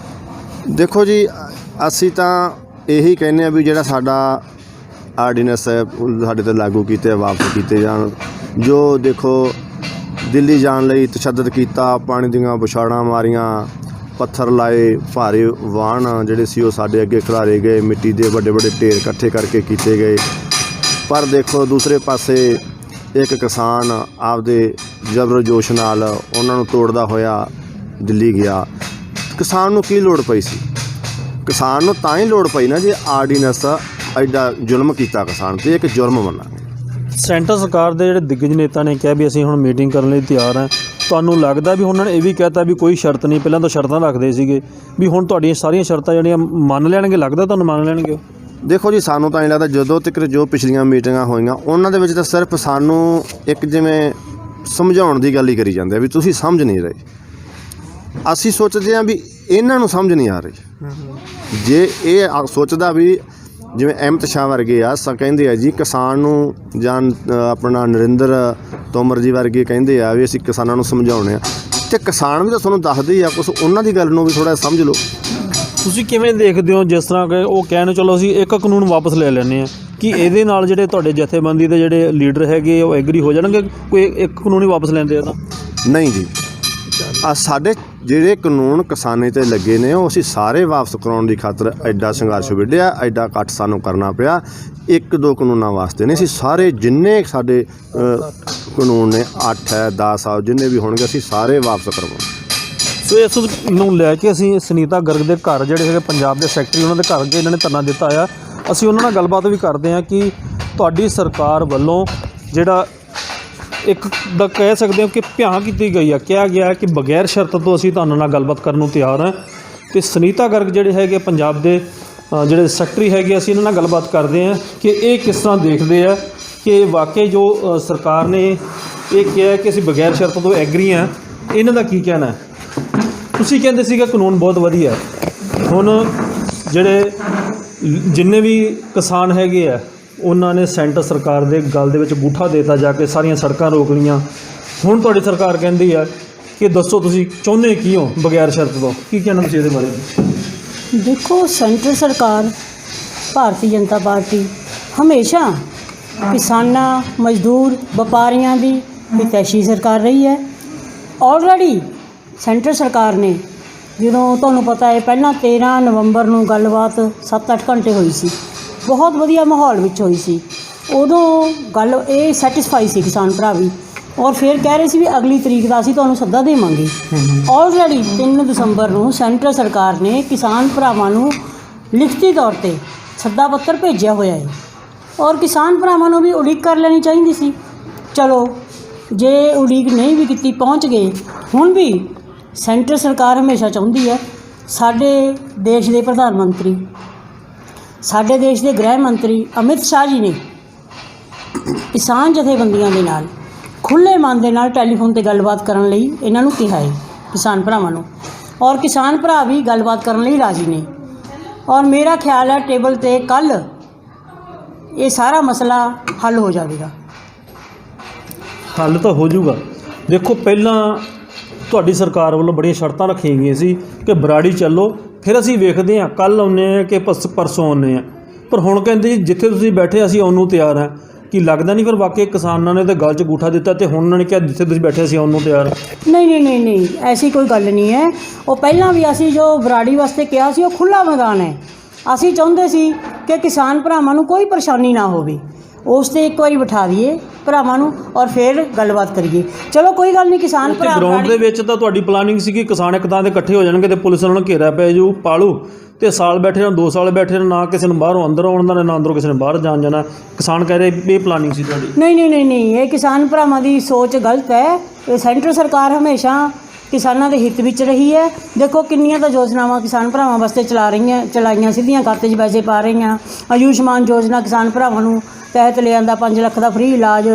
ਦੇਖੋ ਜੀ, ਅਸੀਂ ਤਾਂ ਇਹੀ ਕਹਿੰਦੇ ਹਾਂ ਵੀ ਜਿਹੜਾ ਸਾਡਾ ਆਰਡੀਨੈਂਸ ਹੈ ਉਹ ਸਾਡੇ 'ਤੇ ਲਾਗੂ ਕੀਤੇ ਵਾਪਸ ਕੀਤੇ ਜਾਣ। ਜੋ ਦੇਖੋ ਦਿੱਲੀ ਜਾਣ ਲਈ ਤਸ਼ੱਦਦ ਕੀਤਾ, ਪਾਣੀ ਦੀਆਂ ਬੁਛਾੜਾਂ ਮਾਰੀਆਂ, ਪੱਥਰ ਲਾਏ, ਭਾਰੇ ਵਾਹਨ ਜਿਹੜੇ ਸੀ ਉਹ ਸਾਡੇ ਅੱਗੇ ਖਿਲਾਰੇ ਗਏ, ਮਿੱਟੀ ਦੇ ਵੱਡੇ ਵੱਡੇ ਢੇਰ ਇਕੱਠੇ ਕਰਕੇ ਕੀਤੇ ਗਏ। ਪਰ ਦੇਖੋ ਦੂਸਰੇ ਪਾਸੇ ਇੱਕ ਕਿਸਾਨ ਆਪਦੇ ਜ਼ਬਰ ਜੋਸ਼ ਨਾਲ ਉਹਨਾਂ ਨੂੰ ਤੋੜਦਾ ਹੋਇਆ ਦਿੱਲੀ ਗਿਆ। ਕਿਸਾਨ ਨੂੰ ਕੀ ਲੋੜ ਪਈ ਸੀ? ਕਿਸਾਨ ਨੂੰ ਤਾਂ ਹੀ ਲੋੜ ਪਈ ਨਾ ਜੇ ਆਰਡੀਨੈਂਸ ਐਡਾ ਜ਼ੁਲਮ ਕੀਤਾ ਕਿਸਾਨ 'ਤੇ, ਇੱਕ ਜੁਰਮ ਮੰਨਾਂਗੇ। ਸੈਂਟਰ ਸਰਕਾਰ ਦੇ ਜਿਹੜੇ ਦਿੱਗਜ ਨੇਤਾ ਨੇ ਕਿਹਾ ਵੀ ਅਸੀਂ ਹੁਣ ਮੀਟਿੰਗ ਕਰਨ ਲਈ ਤਿਆਰ ਹਾਂ। ਤੁਹਾਨੂੰ ਲੱਗਦਾ ਵੀ ਉਹਨਾਂ ਨੇ ਇਹ ਵੀ ਕਹਿਤਾ ਵੀ ਕੋਈ ਸ਼ਰਤ ਨਹੀਂ, ਪਹਿਲਾਂ ਤਾਂ ਸ਼ਰਤਾਂ ਰੱਖਦੇ ਸੀਗੇ ਵੀ ਹੁਣ ਤੁਹਾਡੀਆਂ ਸਾਰੀਆਂ ਸ਼ਰਤਾਂ ਜਿਹੜੀਆਂ ਮੰਨ ਲੈਣਗੇ? ਲੱਗਦਾ ਤੁਹਾਨੂੰ ਮੰਨ ਲੈਣਗੇ? ਦੇਖੋ ਜੀ, ਸਾਨੂੰ ਤਾਂ ਇਹ ਲੱਗਦਾ ਜਦੋਂ ਤੱਕ ਜੋ ਪਿਛਲੀਆਂ ਮੀਟਿੰਗਾਂ ਹੋਈਆਂ ਉਹਨਾਂ ਦੇ ਵਿੱਚ ਤਾਂ ਸਿਰਫ ਸਾਨੂੰ ਇੱਕ ਜਿਵੇਂ ਸਮਝਾਉਣ ਦੀ ਗੱਲ ਹੀ ਕਰੀ ਜਾਂਦੇ ਆ ਵੀ ਤੁਸੀਂ ਸਮਝ ਨਹੀਂ ਰਹੇ। ਅਸੀਂ ਸੋਚਦੇ ਹਾਂ ਵੀ ਇਹਨਾਂ ਨੂੰ ਸਮਝ ਨਹੀਂ ਆ ਰਹੀ। ਜੇ ਇਹ ਸੋਚਦਾ ਵੀ ਜਿਵੇਂ ਅਹਿਮਦ ਸ਼ਾਹ ਵਰਗੇ ਆ ਕਹਿੰਦੇ ਆ ਜੀ ਕਿਸਾਨ ਨੂੰ, ਜਾਂ ਆਪਣਾ ਨਰਿੰਦਰ ਤੋਮਰ ਜੀ ਵਰਗੇ ਕਹਿੰਦੇ ਆ ਵੀ ਅਸੀਂ ਕਿਸਾਨਾਂ ਨੂੰ ਸਮਝਾਉਣੇ ਆ, ਅਤੇ ਕਿਸਾਨ ਵੀ ਤਾਂ ਤੁਹਾਨੂੰ ਦੱਸਦੇ ਹੀ ਆ ਕੁਛ, ਉਹਨਾਂ ਦੀ ਗੱਲ ਨੂੰ ਵੀ ਥੋੜ੍ਹਾ ਸਮਝ ਲਓ। ਤੁਸੀਂ ਕਿਵੇਂ ਦੇਖਦੇ ਹੋ ਜਿਸ ਤਰ੍ਹਾਂ ਕਿ ਉਹ ਕਹਿਣ ਚਲੋ ਅਸੀਂ ਇੱਕ ਕਾਨੂੰਨ ਵਾਪਸ ਲੈ ਲੈਂਦੇ ਹਾਂ, ਕਿ ਇਹਦੇ ਨਾਲ ਜਿਹੜੇ ਤੁਹਾਡੇ ਜਥੇਬੰਦੀ ਦੇ ਜਿਹੜੇ ਲੀਡਰ ਹੈਗੇ ਉਹ ਐਗਰੀ ਹੋ ਜਾਣਗੇ ਕੋਈ ਇੱਕ ਕਾਨੂੰਨ ਹੀ ਵਾਪਸ ਲੈਂਦੇ ਆ ਤਾਂ? ਨਹੀਂ ਜੀ, ਸਾਡੇ ਜਿਹੜੇ ਕਾਨੂੰਨ ਕਿਸਾਨੀ 'ਤੇ ਲੱਗੇ ਨੇ ਉਹ ਅਸੀਂ ਸਾਰੇ ਵਾਪਸ ਕਰਾਉਣ ਦੀ ਖਾਤਰ ਐਡਾ ਸੰਘਰਸ਼ ਵਿੱਢਿਆ, ਐਡਾ ਇਕੱਠ ਸਾਨੂੰ ਕਰਨਾ ਪਿਆ। ਇੱਕ ਦੋ ਕਾਨੂੰਨਾਂ ਵਾਸਤੇ ਨਹੀਂ, ਅਸੀਂ ਸਾਰੇ ਜਿੰਨੇ ਸਾਡੇ ਕਾਨੂੰਨ ਨੇ 8 ਹੈ 10 ਆ ਜਿੰਨੇ ਵੀ ਹੋਣਗੇ ਅਸੀਂ ਸਾਰੇ ਵਾਪਸ ਕਰਵਾਉਣੇ। ਸੋ ਇਸ ਨੂੰ ਲੈ ਕੇ ਅਸੀਂ ਸੁਨੀਤਾ ਗਰਗ ਦੇ ਘਰ ਜਿਹੜੇ ਹੈਗੇ ਪੰਜਾਬ ਦੇ ਸੈਕਟਰੀ, ਉਹਨਾਂ ਦੇ ਘਰ ਅੱਗੇ ਇਹਨਾਂ ਨੇ ਧਰਨਾ ਦਿੱਤਾ ਆ। ਅਸੀਂ ਉਹਨਾਂ ਨਾਲ ਗੱਲਬਾਤ ਵੀ ਕਰਦੇ ਹਾਂ ਕਿ ਤੁਹਾਡੀ ਸਰਕਾਰ ਵੱਲੋਂ ਜਿਹੜਾ ਇੱਕ ਦਾ ਕਹਿ ਸਕਦੇ ਹਾਂ ਕਿ ਭਿਆਨ ਕੀਤੀ ਗਈ ਆ, ਕਿਹਾ ਗਿਆ ਕਿ ਬਗੈਰ ਸ਼ਰਤ ਤੋਂ ਅਸੀਂ ਤੁਹਾਨੂੰ ਨਾਲ ਗੱਲਬਾਤ ਕਰਨ ਨੂੰ ਤਿਆਰ ਹਾਂ। ਅਤੇ ਸੁਨੀਤਾ ਗਰਗ ਜਿਹੜੇ ਹੈਗੇ ਪੰਜਾਬ ਦੇ ਜਿਹੜੇ ਸੈਕਟਰੀ ਹੈਗੇ, ਅਸੀਂ ਇਹਨਾਂ ਨਾਲ ਗੱਲਬਾਤ ਕਰਦੇ ਹਾਂ ਕਿ ਇਹ ਕਿਸ ਤਰ੍ਹਾਂ ਦੇਖਦੇ ਆ ਕਿ ਵਾਕਈ ਜੋ ਸਰਕਾਰ ਨੇ ਇਹ ਕਿਹਾ ਕਿ ਅਸੀਂ ਬਗੈਰ ਸ਼ਰਤ ਤੋਂ ਐਗਰੀ ਹਾਂ, ਇਹਨਾਂ ਦਾ ਕੀ ਕਹਿਣਾ ਹੈ? ਤੁਸੀਂ ਕਹਿੰਦੇ ਸੀਗਾ ਕਾਨੂੰਨ ਬਹੁਤ ਵਧੀਆ, ਹੁਣ ਜਿਹੜੇ ਜਿੰਨੇ ਵੀ ਕਿਸਾਨ ਹੈਗੇ ਆ ਉਹਨਾਂ ਨੇ ਸੈਂਟਰ ਸਰਕਾਰ ਦੇ ਗੱਲ ਦੇ ਵਿੱਚ ਅੰਗੂਠਾ ਦੇਤਾ, ਜਾ ਕੇ ਸਾਰੀਆਂ ਸੜਕਾਂ ਰੋਕ ਲਈਆਂ। ਹੁਣ ਤੁਹਾਡੀ ਸਰਕਾਰ ਕਹਿੰਦੀ ਆ ਕਿ ਦੱਸੋ ਤੁਸੀਂ ਚਾਹੁੰਦੇ ਕੀ ਹੋ ਬਗੈਰ ਸ਼ਰਤ ਤੋਂ? ਕੀ ਕਹਿਣਾ ਤੁਸੀਂ ਇਹਦੇ ਬਾਰੇ? ਦੇਖੋ, ਸੈਂਟਰ ਸਰਕਾਰ ਭਾਰਤੀ ਜਨਤਾ ਪਾਰਟੀ ਹਮੇਸ਼ਾ ਕਿਸਾਨਾਂ, ਮਜ਼ਦੂਰ, ਵਪਾਰੀਆਂ ਦੀ ਹਿਤੈਸ਼ੀ ਸਰਕਾਰ ਰਹੀ ਹੈ। ਆਲਰੇਡੀ ਸੈਂਟਰ ਸਰਕਾਰ ਨੇ, ਜਦੋਂ ਤੁਹਾਨੂੰ ਪਤਾ ਹੈ ਪਹਿਲਾਂ 13 ਨਵੰਬਰ ਨੂੰ ਗੱਲਬਾਤ 7-8 ਘੰਟੇ ਹੋਈ ਸੀ, ਬਹੁਤ ਵਧੀਆ ਮਾਹੌਲ ਵਿੱਚ ਹੋਈ ਸੀ। ਉਦੋਂ ਗੱਲ ਇਹ ਸੈਟਿਸਫਾਈ ਸੀ ਕਿਸਾਨ ਭਰਾ ਵੀ, ਔਰ ਫਿਰ ਕਹਿ ਰਹੇ ਸੀ ਵੀ ਅਗਲੀ ਤਰੀਕ ਦਾ ਅਸੀਂ ਤੁਹਾਨੂੰ ਸੱਦਾ ਦੇਵਾਂਗੇ। ਆਲਰੇਡੀ 3 ਦਸੰਬਰ ਨੂੰ ਸੈਂਟਰ ਸਰਕਾਰ ਨੇ ਕਿਸਾਨ ਭਰਾਵਾਂ ਨੂੰ ਲਿਖਤੀ ਤੌਰ 'ਤੇ ਸੱਦਾ ਪੱਤਰ ਭੇਜਿਆ ਹੋਇਆ ਹੈ, ਔਰ ਕਿਸਾਨ ਭਰਾਵਾਂ ਨੂੰ ਵੀ ਉਡੀਕ ਕਰ ਲੈਣੀ ਚਾਹੀਦੀ ਸੀ। ਚਲੋ, ਜੇ ਉਡੀਕ ਨਹੀਂ ਵੀ ਕੀਤੀ, ਪਹੁੰਚ ਗਏ। ਹੁਣ ਵੀ ਸੈਂਟਰ ਸਰਕਾਰ ਹਮੇਸ਼ਾ ਚਾਹੁੰਦੀ ਹੈ ਸਾਡੇ ਦੇਸ਼ ਦੇ ਪ੍ਰਧਾਨ ਮੰਤਰੀ, ਸਾਡੇ ਦੇਸ਼ ਦੇ ਗ੍ਰਹਿ ਮੰਤਰੀ ਅਮਿਤ ਸ਼ਾਹ ਜੀ ਨੇ ਕਿਸਾਨ ਜਥੇਬੰਦੀਆਂ ਦੇ ਨਾਲ ਖੁੱਲ੍ਹੇ ਮਨ ਦੇ ਨਾਲ ਟੈਲੀਫੋਨ 'ਤੇ ਗੱਲਬਾਤ ਕਰਨ ਲਈ ਇਹਨਾਂ ਨੂੰ ਕਿਹਾ ਹੈ, ਕਿਸਾਨ ਭਰਾਵਾਂ ਨੂੰ। ਔਰ ਕਿਸਾਨ ਭਰਾ ਵੀ ਗੱਲਬਾਤ ਕਰਨ ਲਈ ਰਾਜ਼ੀ ਨੇ। ਔਰ ਮੇਰਾ ਖਿਆਲ ਹੈ ਟੇਬਲ 'ਤੇ ਕੱਲ੍ਹ ਇਹ ਸਾਰਾ ਮਸਲਾ ਹੱਲ ਹੋ ਜਾਵੇਗਾ। ਹੱਲ ਤਾਂ ਹੋ ਜਾਊਗਾ। ਦੇਖੋ, ਪਹਿਲਾਂ ਤੁਹਾਡੀ ਸਰਕਾਰ ਵੱਲੋਂ ਬੜੀਆਂ ਸ਼ਰਤਾਂ ਰੱਖੀਆਂ ਗਈਆਂ ਸੀ ਕਿ ਬਰਾੜੀ ਚੱਲੋ, ਫਿਰ ਅਸੀਂ ਵੇਖਦੇ ਹਾਂ, ਕੱਲ੍ਹ ਆਉਂਦੇ ਹਾਂ ਕਿ ਪਰਸੋਂ ਆਉਂਦੇ ਹਾਂ। ਪਰ ਹੁਣ ਕਹਿੰਦੇ ਜੀ ਜਿੱਥੇ ਤੁਸੀਂ ਬੈਠੇ ਅਸੀਂ ਆਉਣ ਨੂੰ ਤਿਆਰ ਹਾਂ। ਕੀ ਲੱਗਦਾ ਨਹੀਂ ਫਿਰ ਵਾਕਈ ਕਿਸਾਨਾਂ ਨੇ ਤਾਂ ਗਲ 'ਚ ਅੰਗੂਠਾ ਦਿੱਤਾ ਅਤੇ ਹੁਣ ਉਹਨਾਂ ਨੇ ਕਿਹਾ ਜਿੱਥੇ ਤੁਸੀਂ ਬੈਠੇ ਅਸੀਂ ਆਉਣ ਨੂੰ ਤਿਆਰ ਹਾਂ? ਨਹੀਂ, ਐਸੀ ਕੋਈ ਗੱਲ ਨਹੀਂ ਹੈ। ਉਹ ਪਹਿਲਾਂ ਵੀ ਅਸੀਂ ਜੋ ਬਰਾੜੀ ਵਾਸਤੇ ਕਿਹਾ ਸੀ ਉਹ ਖੁੱਲ੍ਹਾ ਮੈਦਾਨ ਹੈ। ਅਸੀਂ ਚਾਹੁੰਦੇ ਸੀ ਕਿ ਕਿਸਾਨ ਭਰਾਵਾਂ ਨੂੰ ਕੋਈ ਪਰੇਸ਼ਾਨੀ ਨਾ ਹੋਵੇ, ਉਸ 'ਤੇ ਇੱਕ ਵਾਰੀ ਬਿਠਾ ਦਈਏ ਭਰਾਵਾਂ ਨੂੰ ਔਰ ਫਿਰ ਗੱਲਬਾਤ ਕਰੀਏ। ਚਲੋ ਕੋਈ ਗੱਲ ਨਹੀਂ, ਕਿਸਾਨ ਭਰਾ ਗਰਾਊਂਡ ਦੇ ਵਿੱਚ ਤਾਂ ਤੁਹਾਡੀ ਪਲਾਨਿੰਗ ਸੀ ਕਿ ਕਿਸਾਨ ਇੱਕ ਥਾਂ 'ਤੇ ਇਕੱਠੇ ਹੋ ਜਾਣਗੇ ਅਤੇ ਪੁਲਿਸ ਉਹਨਾਂ ਨੂੰ ਘੇਰਾ ਪੈ ਜਾਊ, ਪਾਲੂ ਅਤੇ ਸਾਲ ਬੈਠੇ ਰਹਿਣ, 2 ਸਾਲ ਬੈਠੇ ਰਹਿਣ, ਨਾ ਕਿਸੇ ਨੂੰ ਬਾਹਰੋਂ ਅੰਦਰ ਆਉਣ ਦਾ, ਨਾ ਅੰਦਰੋਂ ਕਿਸੇ ਨੇ ਬਾਹਰ ਜਾਣਾ। ਕਿਸਾਨ ਕਹਿ ਰਹੇ ਇਹ ਪਲਾਨਿੰਗ ਸੀ ਤੁਹਾਡੀ? ਨਹੀਂ, ਇਹ ਕਿਸਾਨ ਭਰਾਵਾਂ ਦੀ ਸੋਚ ਗਲਤ ਹੈ। ਇਹ ਸੈਂਟਰ ਸਰਕਾਰ ਹਮੇਸ਼ਾ ਕਿਸਾਨਾਂ ਦੇ ਹਿੱਤ ਵਿੱਚ ਰਹੀ ਹੈ। ਦੇਖੋ ਕਿੰਨੀਆਂ ਤਾਂ ਯੋਜਨਾਵਾਂ ਕਿਸਾਨ ਭਰਾਵਾਂ ਵਾਸਤੇ ਚਲਾਈਆਂ, ਸਿੱਧੀਆਂ ਖਾਤੇ 'ਚ ਪੈਸੇ ਪਾ ਰਹੀਆਂ। ਆਯੁਸ਼ਮਾਨ ਯੋਜਨਾ ਕਿਸਾਨ ਭਰਾਵਾਂ ਨੂੰ ਤਹਿਤ ਲਿਆਂਦਾ, 5 ਲੱਖ ਦਾ ਫ੍ਰੀ ਇਲਾਜ,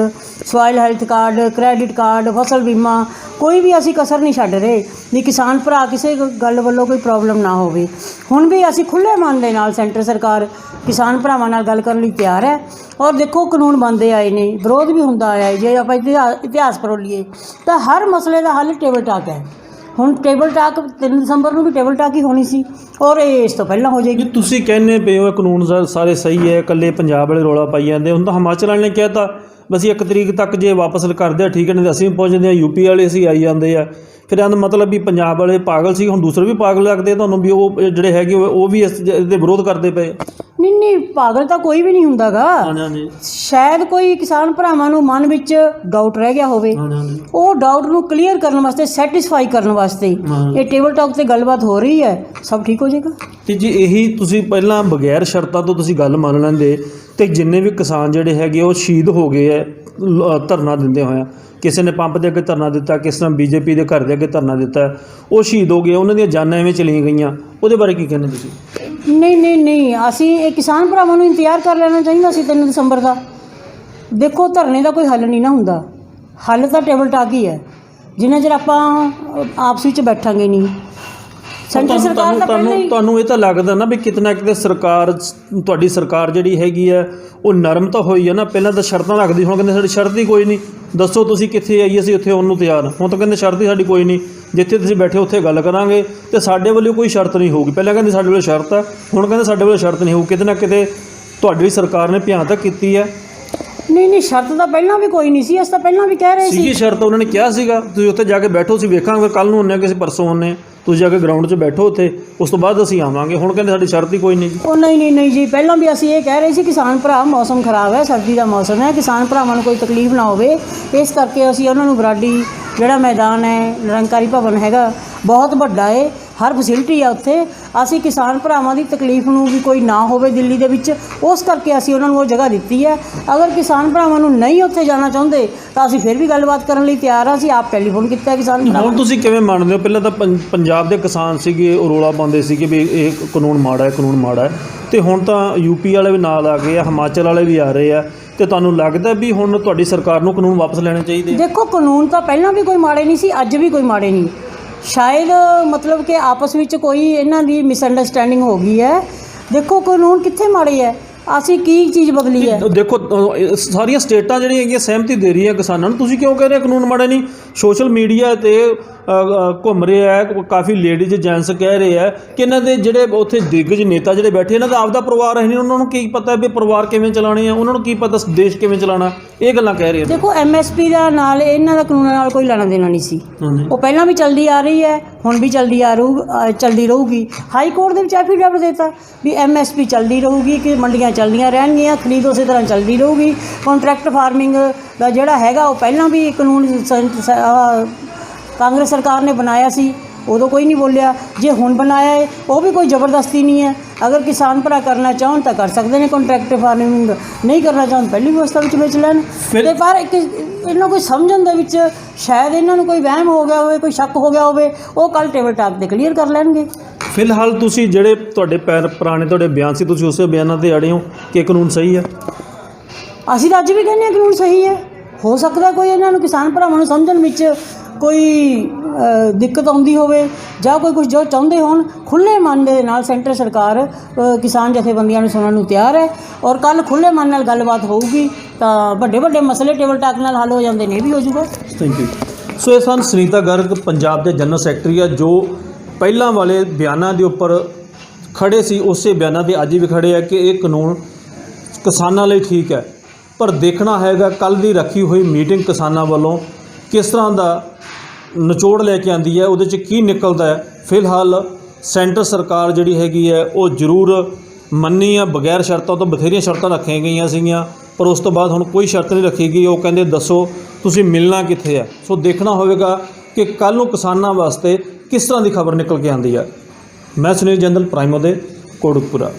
soil health card, credit card, ਫਸਲ ਬੀਮਾ, ਕੋਈ ਵੀ ਅਸੀਂ ਕਸਰ ਨਹੀਂ ਛੱਡ ਰਹੇ ਵੀ ਕਿਸਾਨ ਭਰਾ ਕਿਸੇ ਗੱਲ ਵੱਲੋਂ ਕੋਈ ਪ੍ਰੋਬਲਮ ਨਾ ਹੋਵੇ। ਹੁਣ ਵੀ ਅਸੀਂ ਖੁੱਲ੍ਹੇ ਮਨ ਦੇ ਨਾਲ ਸੈਂਟਰ ਸਰਕਾਰ ਕਿਸਾਨ ਭਰਾਵਾਂ ਨਾਲ ਗੱਲ ਕਰਨ ਲਈ ਤਿਆਰ ਹੈ। ਔਰ ਦੇਖੋ ਕਾਨੂੰਨ ਬਣਦੇ ਆਏ ਨੇ, ਵਿਰੋਧ ਵੀ ਹੁੰਦਾ ਆਇਆ। ਜੇ ਆਪਾਂ ਇਤਿਹਾਸ ਪਰੋਲੀਏ ਤਾਂ ਹਰ ਮਸਲੇ ਦਾ ਹੱਲ ਟੇਬਲ ਟਾਕ ਹੈ। ਹੁਣ ਟੇਬਲ ਟਾਕ 3 ਦਸੰਬਰ ਨੂੰ ਵੀ ਟੇਬਲ ਟਾਕ ਹੀ ਹੋਣੀ ਸੀ ਔਰ ਇਹ ਇਸ ਤੋਂ ਪਹਿਲਾਂ ਹੋ ਜਾਏਗੀ। ਤੁਸੀਂ ਕਹਿੰਦੇ ਪਏ ਹੋ ਕਾਨੂੰਨ ਸਾਰੇ ਸਹੀ ਹੈ, ਇਕੱਲੇ ਪੰਜਾਬ ਵਾਲੇ ਰੌਲਾ ਪਾਈ ਜਾਂਦੇ। ਹੁਣ ਤਾਂ ਹਿਮਾਚਲ ਵਾਲੇ ਨੇ ਕਹਿ ਤਾ ਬਸ 1 ਤਰੀਕ ਤੱਕ ਜੇ ਵਾਪਸ ਕਰਦੇ ਆ ਠੀਕ ਹੈ, ਨਹੀਂ ਤਾਂ ਅਸੀਂ ਵੀ ਪਹੁੰਚਦੇ ਹਾਂ, ਯੂਪੀ ਵਾਲੇ ਅਸੀਂ ਆਈ ਜਾਂਦੇ ਆ। ਫਿਰ ਇਹਦਾ ਮਤਲਬ ਵੀ ਪੰਜਾਬ ਵਾਲੇ ਪਾਗਲ ਸੀ, ਹੁਣ ਦੂਸਰੇ ਵੀ ਪਾਗਲ ਲੱਗਦੇ ਤੁਹਾਨੂੰ ਵੀ ਉਹ ਜਿਹੜੇ ਹੈਗੇ ਉਹ ਵੀ ਇਸ ਦੇ ਵਿਰੋਧ ਕਰਦੇ ਪਏ? ਨਹੀਂ, ਪਾਗਲ ਤਾਂ ਕੋਈ ਵੀ ਨਹੀਂ ਹੁੰਦਾਗਾ। ਹਾਂਜੀ। ਸ਼ਾਇਦ ਕੋਈ ਕਿਸਾਨ ਭਰਾਵਾਂ ਨੂੰ ਮਨ ਵਿੱਚ ਡਾਊਟ ਰਹਿ ਗਿਆ ਹੋਵੇ, ਉਹ ਡਾਊਟ ਨੂੰ ਕਲੀਅਰ ਕਰਨ ਵਾਸਤੇ, ਸੈਟੀਸਫਾਈ ਕਰਨ ਵਾਸਤੇ ਇਹ ਟੇਬਲ ਟਾਕ 'ਤੇ ਗੱਲਬਾਤ ਹੋ ਰਹੀ ਹੈ। ਸਭ ਠੀਕ ਹੋ ਜਾਏਗਾ। ਤੇ ਜੀ ਇਹੀ ਤੁਸੀਂ ਪਹਿਲਾਂ ਬਗੈਰ ਸ਼ਰਤਾਂ ਤੋਂ ਤੁਸੀਂ ਗੱਲ ਮੰਨ ਲੈਂਦੇ ਤੇ ਜਿੰਨੇ ਵੀ ਕਿਸਾਨ ਜਿਹੜੇ ਹੈਗੇ ਉਹ ਸ਼ਹੀਦ ਹੋ ਗਏ ਹੈ ਧਰਨਾ ਦਿੰਦੇ ਹੋਇਆ, ਕਿਸੇ ਨੇ ਪੰਪ ਦੇ ਅੱਗੇ ਧਰਨਾ ਦਿੱਤਾ, ਕਿਸੇ ਨੇ ਬੀਜੇਪੀ ਦੇ ਘਰ ਦੇ ਅੱਗੇ ਧਰਨਾ ਦਿੱਤਾ, ਉਹ ਸ਼ਹੀਦ ਹੋ ਗਏ, ਉਹਨਾਂ ਦੀਆਂ ਜਾਨਾਂ ਐਵੇਂ ਚਲੀਆਂ ਗਈਆਂ, ਉਹਦੇ ਬਾਰੇ ਕੀ ਕਹਿੰਦੇ ਤੁਸੀਂ? ਨਹੀਂ, ਅਸੀਂ ਇਹ ਕਿਸਾਨ ਭਰਾਵਾਂ ਨੂੰ ਇੰਤਜ਼ਾਰ ਕਰ ਲੈਣਾ ਚਾਹੀਦਾ ਸੀ 3 ਦਸੰਬਰ ਦਾ। ਦੇਖੋ ਧਰਨੇ ਦਾ ਕੋਈ ਹੱਲ ਨਹੀਂ ਨਾ ਹੁੰਦਾ, ਹੱਲ ਤਾਂ ਟੇਬਲ ਟਾਕ ਹੀ ਹੈ। ਜਿੰਨਾ ਚਿਰ ਆਪਾਂ ਆਪਸ ਵਿੱਚ ਬੈਠਾਂਗੇ ਨਹੀਂ, ਸੈਂਟਰ ਸਰਕਾਰ ਤਾਂ ਪਹਿਲਾਂ ਹੀ ਤੁਹਾਨੂੰ ਇਹ ਤਾਂ ਲੱਗਦਾ ਨਾ ਵੀ ਕਿਤੇ ਨਾ ਕਿਤੇ ਸਰਕਾਰ, ਤੁਹਾਡੀ ਸਰਕਾਰ ਜਿਹੜੀ ਹੈਗੀ ਹੈ ਉਹ ਨਰਮ ਤਾਂ ਹੋਈ ਹੈ ਨਾ। ਪਹਿਲਾਂ ਤਾਂ ਸ਼ਰਤਾਂ ਰੱਖਦੀ, ਹੁਣ ਕਹਿੰਦੇ ਸਾਡੀ ਸ਼ਰਤ ਹੀ ਕੋਈ ਨਹੀਂ, ਦੱਸੋ ਤੁਸੀਂ ਕਿੱਥੇ ਆਈਏ ਅਸੀਂ ਉੱਥੇ ਆਉਣ ਨੂੰ ਤਿਆਰ। ਹੁਣ ਤਾਂ ਕਹਿੰਦੇ ਸ਼ਰਤ ਹੀ ਸਾਡੀ ਕੋਈ ਨਹੀਂ, ਜਿੱਥੇ ਤੁਸੀਂ ਬੈਠੇ ਉੱਥੇ ਗੱਲ ਕਰਾਂਗੇ ਅਤੇ ਸਾਡੇ ਵੱਲੋਂ ਕੋਈ ਸ਼ਰਤ ਨਹੀਂ ਹੋਊਗੀ। ਪਹਿਲਾਂ ਕਹਿੰਦੇ ਸਾਡੇ ਵੱਲੋਂ ਸ਼ਰਤ ਹੈ, ਹੁਣ ਕਹਿੰਦੇ ਸਾਡੇ ਵੱਲੋਂ ਸ਼ਰਤ ਨਹੀਂ ਹੋਊ। ਕਿਤੇ ਨਾ ਕਿਤੇ ਤੁਹਾਡੀ ਸਰਕਾਰ ਨੇ ਭਿਆਨਕ ਕੀਤੀ ਹੈ। ਨਹੀਂ, ਸ਼ਰਤ ਤਾਂ ਪਹਿਲਾਂ ਵੀ ਕੋਈ ਨਹੀਂ ਸੀ, ਅਸੀਂ ਤਾਂ ਪਹਿਲਾਂ ਵੀ ਕਹਿ ਰਹੇ ਸੀ। ਸੀਗੀ ਸ਼ਰਤ, ਉਹਨਾਂ ਨੇ ਕਿਹਾ ਸੀਗਾ ਤੁਸੀਂ ਉੱਥੇ ਜਾ ਕੇ ਬੈਠੋ, ਅਸੀਂ ਵੇਖਾਂਗੇ ਕੱਲ੍ਹ ਨੂੰ ਹੁੰਦੇ ਕਿਸੇ ਪਰਸੋਂ ਹੁੰਦੇ, ਤੁਸੀਂ ਜਾ ਕੇ ਗਰਾਊਂਡ 'ਚ ਬੈਠੋ ਉੱਥੇ, ਉਸ ਤੋਂ ਬਾਅਦ ਅਸੀਂ ਆਵਾਂਗੇ। ਹੁਣ ਕਹਿੰਦੇ ਸਾਡੀ ਸ਼ਰਤ ਹੀ ਕੋਈ ਨਹੀਂ ਜੀ। ਉਹ ਨਹੀਂ ਜੀ, ਪਹਿਲਾਂ ਵੀ ਅਸੀਂ ਇਹ ਕਹਿ ਰਹੇ ਸੀ ਕਿਸਾਨ ਭਰਾ ਮੌਸਮ ਖਰਾਬ ਹੈ, ਸਰਦੀ ਦਾ ਮੌਸਮ ਹੈ, ਕਿਸਾਨ ਭਰਾਵਾਂ ਨੂੰ ਕੋਈ ਤਕਲੀਫ ਨਾ ਹੋਵੇ, ਇਸ ਕਰਕੇ ਅਸੀਂ ਉਹਨਾਂ ਨੂੰ ਬਰਾੜੀ ਜਿਹੜਾ ਮੈਦਾਨ ਹੈ, ਨਿਰੰਕਾਰੀ ਭਵਨ ਹੈਗਾ, ਬਹੁਤ ਵੱਡਾ ਹੈ, ਹਰ ਫੈਸਿਲਿਟੀ ਆ ਉੱਥੇ। ਅਸੀਂ ਕਿਸਾਨ ਭਰਾਵਾਂ ਦੀ ਤਕਲੀਫ ਨੂੰ ਵੀ ਕੋਈ ਨਾ ਹੋਵੇ ਦਿੱਲੀ ਦੇ ਵਿੱਚ, ਉਸ ਕਰਕੇ ਅਸੀਂ ਉਹਨਾਂ ਨੂੰ ਉਹ ਜਗ੍ਹਾ ਦਿੱਤੀ ਹੈ। ਅਗਰ ਕਿਸਾਨ ਭਰਾਵਾਂ ਨੂੰ ਨਹੀਂ ਉੱਥੇ ਜਾਣਾ ਚਾਹੁੰਦੇ ਤਾਂ ਅਸੀਂ ਫਿਰ ਵੀ ਗੱਲਬਾਤ ਕਰਨ ਲਈ ਤਿਆਰ ਹਾਂ। ਅਸੀਂ ਆਪ ਟੈਲੀਫੋਨ ਕੀਤਾ ਕਿਸਾਨ ਭਰਾਵਾਂ। ਹੁਣ ਤੁਸੀਂ ਕਿਵੇਂ ਮੰਨਦੇ ਹੋ? ਪਹਿਲਾਂ ਤਾਂ ਪੰਜਾਬ ਦੇ ਕਿਸਾਨ ਸੀਗੇ, ਉਹ ਰੌਲਾ ਪਾਉਂਦੇ ਸੀਗੇ ਵੀ ਇਹ ਕਾਨੂੰਨ ਮਾੜਾ ਹੈ, ਅਤੇ ਹੁਣ ਤਾਂ ਯੂਪੀ ਵਾਲੇ ਵੀ ਨਾਲ ਆ ਗਏ ਆ, ਹਿਮਾਚਲ ਵਾਲੇ ਵੀ ਆ ਰਹੇ ਆ, ਅਤੇ ਤੁਹਾਨੂੰ ਲੱਗਦਾ ਵੀ ਹੁਣ ਤੁਹਾਡੀ ਸਰਕਾਰ ਨੂੰ ਕਾਨੂੰਨ ਵਾਪਸ ਲੈਣੇ ਚਾਹੀਦੇ? ਦੇਖੋ ਕਾਨੂੰਨ ਤਾਂ ਪਹਿਲਾਂ ਵੀ ਕੋਈ ਮਾੜੇ ਨਹੀਂ ਸੀ, ਅੱਜ ਵੀ ਕੋਈ ਮਾੜੇ ਨਹੀਂ। ਸ਼ਾਇਦ ਮਤਲਬ ਕਿ ਆਪਸ ਵਿੱਚ ਕੋਈ ਇਹਨਾਂ ਦੀ ਮਿਸਅੰਡਰਸਟੈਂਡਿੰਗ ਹੋ ਗਈ ਹੈ। ਦੇਖੋ ਕਾਨੂੰਨ ਕਿੱਥੇ ਮਾੜੇ ਹੈ, ਅਸੀਂ ਕੀ ਚੀਜ਼ ਬਦਲੀ ਹੈ? ਦੇਖੋ ਸਾਰੀਆਂ ਸਟੇਟਾਂ ਜਿਹੜੀਆਂ ਹੈਗੀਆਂ ਸਹਿਮਤੀ ਦੇ ਰਹੀਆਂ ਕਿਸਾਨਾਂ ਨੂੰ, ਤੁਸੀਂ ਕਿਉਂ ਕਹਿ ਰਹੇ ਕਾਨੂੰਨ ਮਾੜੇ ਨਹੀਂ? ਸੋਸ਼ਲ ਮੀਡੀਆ 'ਤੇ ਘੁੰਮ ਰਿਹਾ ਹੈ, ਕਾਫੀ ਲੇਡੀਜ਼ ਜੈਂਟਸ ਕਹਿ ਰਹੇ ਆ ਕਿ ਇਹਨਾਂ ਦੇ ਜਿਹੜੇ ਉੱਥੇ ਦਿੱਗਜ ਨੇਤਾ ਜਿਹੜੇ ਬੈਠੇ, ਇਹਨਾਂ ਦਾ ਆਪਦਾ ਪਰਿਵਾਰ ਹੈ ਨਹੀਂ, ਉਹਨਾਂ ਨੂੰ ਕੀ ਪਤਾ ਵੀ ਪਰਿਵਾਰ ਕਿਵੇਂ ਚਲਾਉਣੇ ਆ, ਉਹਨਾਂ ਨੂੰ ਕੀ ਪਤਾ ਦੇਸ਼ ਕਿਵੇਂ ਚਲਾਉਣਾ, ਇਹ ਗੱਲਾਂ ਕਹਿ ਰਹੇ ਆ। ਦੇਖੋ MSP ਦਾ ਨਾਲ ਇਹਨਾਂ ਦਾ ਕਾਨੂੰਨਾਂ ਨਾਲ ਕੋਈ ਲੈਣਾ ਦੇਣਾ ਨਹੀਂ ਸੀ, ਉਹ ਪਹਿਲਾਂ ਵੀ ਚੱਲਦੀ ਆ ਰਹੀ ਹੈ, ਹੁਣ ਵੀ ਚੱਲਦੀ ਰਹੂਗੀ। ਹਾਈ ਕੋਰਟ ਦੇ ਵਿੱਚ ਐਫੀਡੇਵਿਟ ਦਿੱਤਾ ਵੀ MSP ਚੱਲਦੀ ਰਹੂਗੀ, ਕਿ ਮੰਡੀਆਂ ਚੱਲਦੀਆਂ ਰਹਿਣਗੀਆਂ, ਖਰੀਦ ਉਸੇ ਤਰ੍ਹਾਂ ਚੱਲਦੀ ਰਹੂਗੀ। ਕੰਟਰੈਕਟ ਫਾਰਮਿੰਗ ਦਾ ਜਿਹੜਾ ਹੈਗਾ ਉਹ ਪਹਿਲਾਂ ਵੀ ਕਾਨੂੰਨ ਕਾਂਗਰਸ ਸਰਕਾਰ ਨੇ ਬਣਾਇਆ ਸੀ, ਉਦੋਂ ਕੋਈ ਨਹੀਂ ਬੋਲਿਆ। ਜੇ ਹੁਣ ਬਣਾਇਆ ਹੈ ਉਹ ਵੀ ਕੋਈ ਜ਼ਬਰਦਸਤੀ ਨਹੀਂ ਹੈ। ਅਗਰ ਕਿਸਾਨ ਭਰਾ ਕਰਨਾ ਚਾਹਣ ਤਾਂ ਕਰ ਸਕਦੇ ਨੇ ਕੰਟਰੈਕਟ ਫਾਰਮਿੰਗ, ਨਹੀਂ ਕਰਨਾ ਚਾਹਣ ਪਹਿਲੀ ਵਿਵਸਥਾ ਵਿੱਚ ਵੇਚ ਲੈਣ। ਤੇ ਪਰ ਇਹਨਾਂ ਕੋਈ ਸਮਝਣ ਦੇ ਵਿੱਚ ਸ਼ਾਇਦ ਇਹਨਾਂ ਨੂੰ ਕੋਈ ਵਹਿਮ ਹੋ ਗਿਆ ਹੋਵੇ, ਕੋਈ ਸ਼ੱਕ ਹੋ ਗਿਆ ਹੋਵੇ, ਉਹ ਕੱਲ੍ਹ ਟੇਬਲ ਟਾਕ 'ਤੇ ਕਲੀਅਰ ਕਰ ਲੈਣਗੇ। ਫਿਲਹਾਲ ਤੁਸੀਂ ਜਿਹੜੇ ਤੁਹਾਡੇ ਪੁਰਾਣੇ ਤੁਹਾਡੇ ਬਿਆਨ ਸੀ, ਤੁਸੀਂ ਉਸੇ ਬਿਆਨਾਂ ਤੇ ਅੜੇ ਹੋ ਕਿ ਕਾਨੂੰਨ ਸਹੀ ਹੈ? ਅਸੀਂ ਤਾਂ ਅੱਜ ਵੀ ਕਹਿੰਦੇ ਹਾਂ ਕਾਨੂੰਨ ਸਹੀ ਹੈ। ਹੋ ਸਕਦਾ ਕੋਈ ਇਹਨਾਂ ਨੂੰ ਕਿਸਾਨ ਭਰਾਵਾਂ ਨੂੰ ਸਮਝਣ ਵਿੱਚ ਕੋਈ ਦਿੱਕਤ ਆਉਂਦੀ ਹੋਵੇ ਜਾਂ ਕੋਈ ਕੁਝ ਜੋ ਚਾਹੁੰਦੇ ਹੋਣ। ਖੁੱਲ੍ਹੇ ਮਨ ਦੇ ਨਾਲ ਸੈਂਟਰ ਸਰਕਾਰ ਕਿਸਾਨ ਜਥੇਬੰਦੀਆਂ ਨੂੰ ਸੁਣਨ ਨੂੰ ਤਿਆਰ ਹੈ ਔਰ ਕੱਲ੍ਹ ਖੁੱਲ੍ਹੇ ਮਨ ਨਾਲ ਗੱਲਬਾਤ ਹੋਊਗੀ ਤਾਂ ਵੱਡੇ ਵੱਡੇ ਮਸਲੇ ਟੇਬਲ ਟਾਕ ਨਾਲ ਹੱਲ ਹੋ ਜਾਂਦੇ ਨੇ, ਇਹ ਵੀ ਹੋ ਜਾਊਗਾ। Thank you. ਸੋ ਇਹ ਸਨ ਸੁਨੀਤਾ ਗਰਗ, ਪੰਜਾਬ ਦੇ ਜਨਰਲ ਸੈਕਟਰੀ ਆ, ਜੋ ਪਹਿਲਾਂ ਵਾਲੇ ਬਿਆਨਾਂ ਦੇ ਉੱਪਰ ਖੜੇ ਸੀ, ਉਸੇ ਬਿਆਨਾਂ 'ਤੇ ਅੱਜ ਵੀ ਖੜੇ ਆ ਕਿ ਇਹ ਕਾਨੂੰਨ ਕਿਸਾਨਾਂ ਲਈ ਠੀਕ ਹੈ। ਪਰ ਦੇਖਣਾ ਹੈਗਾ ਕੱਲ੍ਹ ਦੀ ਰੱਖੀ ਹੋਈ ਮੀਟਿੰਗ ਕਿਸਾਨਾਂ ਵੱਲੋਂ ਕਿਸ ਤਰ੍ਹਾਂ ਦਾ ਨਿਚੋੜ ਲੈ ਕੇ ਆਉਂਦੀ ਹੈ, ਉਹਦੇ 'ਚ ਕੀ ਨਿਕਲਦਾ ਹੈ। ਫਿਲਹਾਲ ਸੈਂਟਰ ਸਰਕਾਰ ਜਿਹੜੀ ਹੈਗੀ ਹੈ ਉਹ ਜ਼ਰੂਰ ਮੰਨੀ ਆ, ਬਗੈਰ ਸ਼ਰਤਾਂ ਤੋਂ ਬਥੇਰੀਆਂ ਸ਼ਰਤਾਂ ਰੱਖੀਆਂ ਗਈਆਂ ਸੀਗੀਆਂ, ਪਰ ਉਸ ਤੋਂ ਬਾਅਦ ਹੁਣ ਕੋਈ ਸ਼ਰਤ ਨਹੀਂ ਰੱਖੀ ਗਈ। ਉਹ ਕਹਿੰਦੇ ਦੱਸੋ ਤੁਸੀਂ ਮਿਲਣਾ ਕਿੱਥੇ ਹੈ। ਸੋ ਦੇਖਣਾ ਹੋਵੇਗਾ ਕਿ ਕੱਲ੍ਹ ਨੂੰ ਕਿਸਾਨਾਂ ਵਾਸਤੇ ਕਿਸ ਤਰ੍ਹਾਂ ਦੀ ਖਬਰ ਨਿਕਲ ਕੇ ਆਉਂਦੀ ਹੈ। ਮੈਂ ਸੁਨੀਲ ਜੰਦਲ, ਪ੍ਰਾਈਮੋ ਦੇ ਕੋਟਕਪੂਰਾ।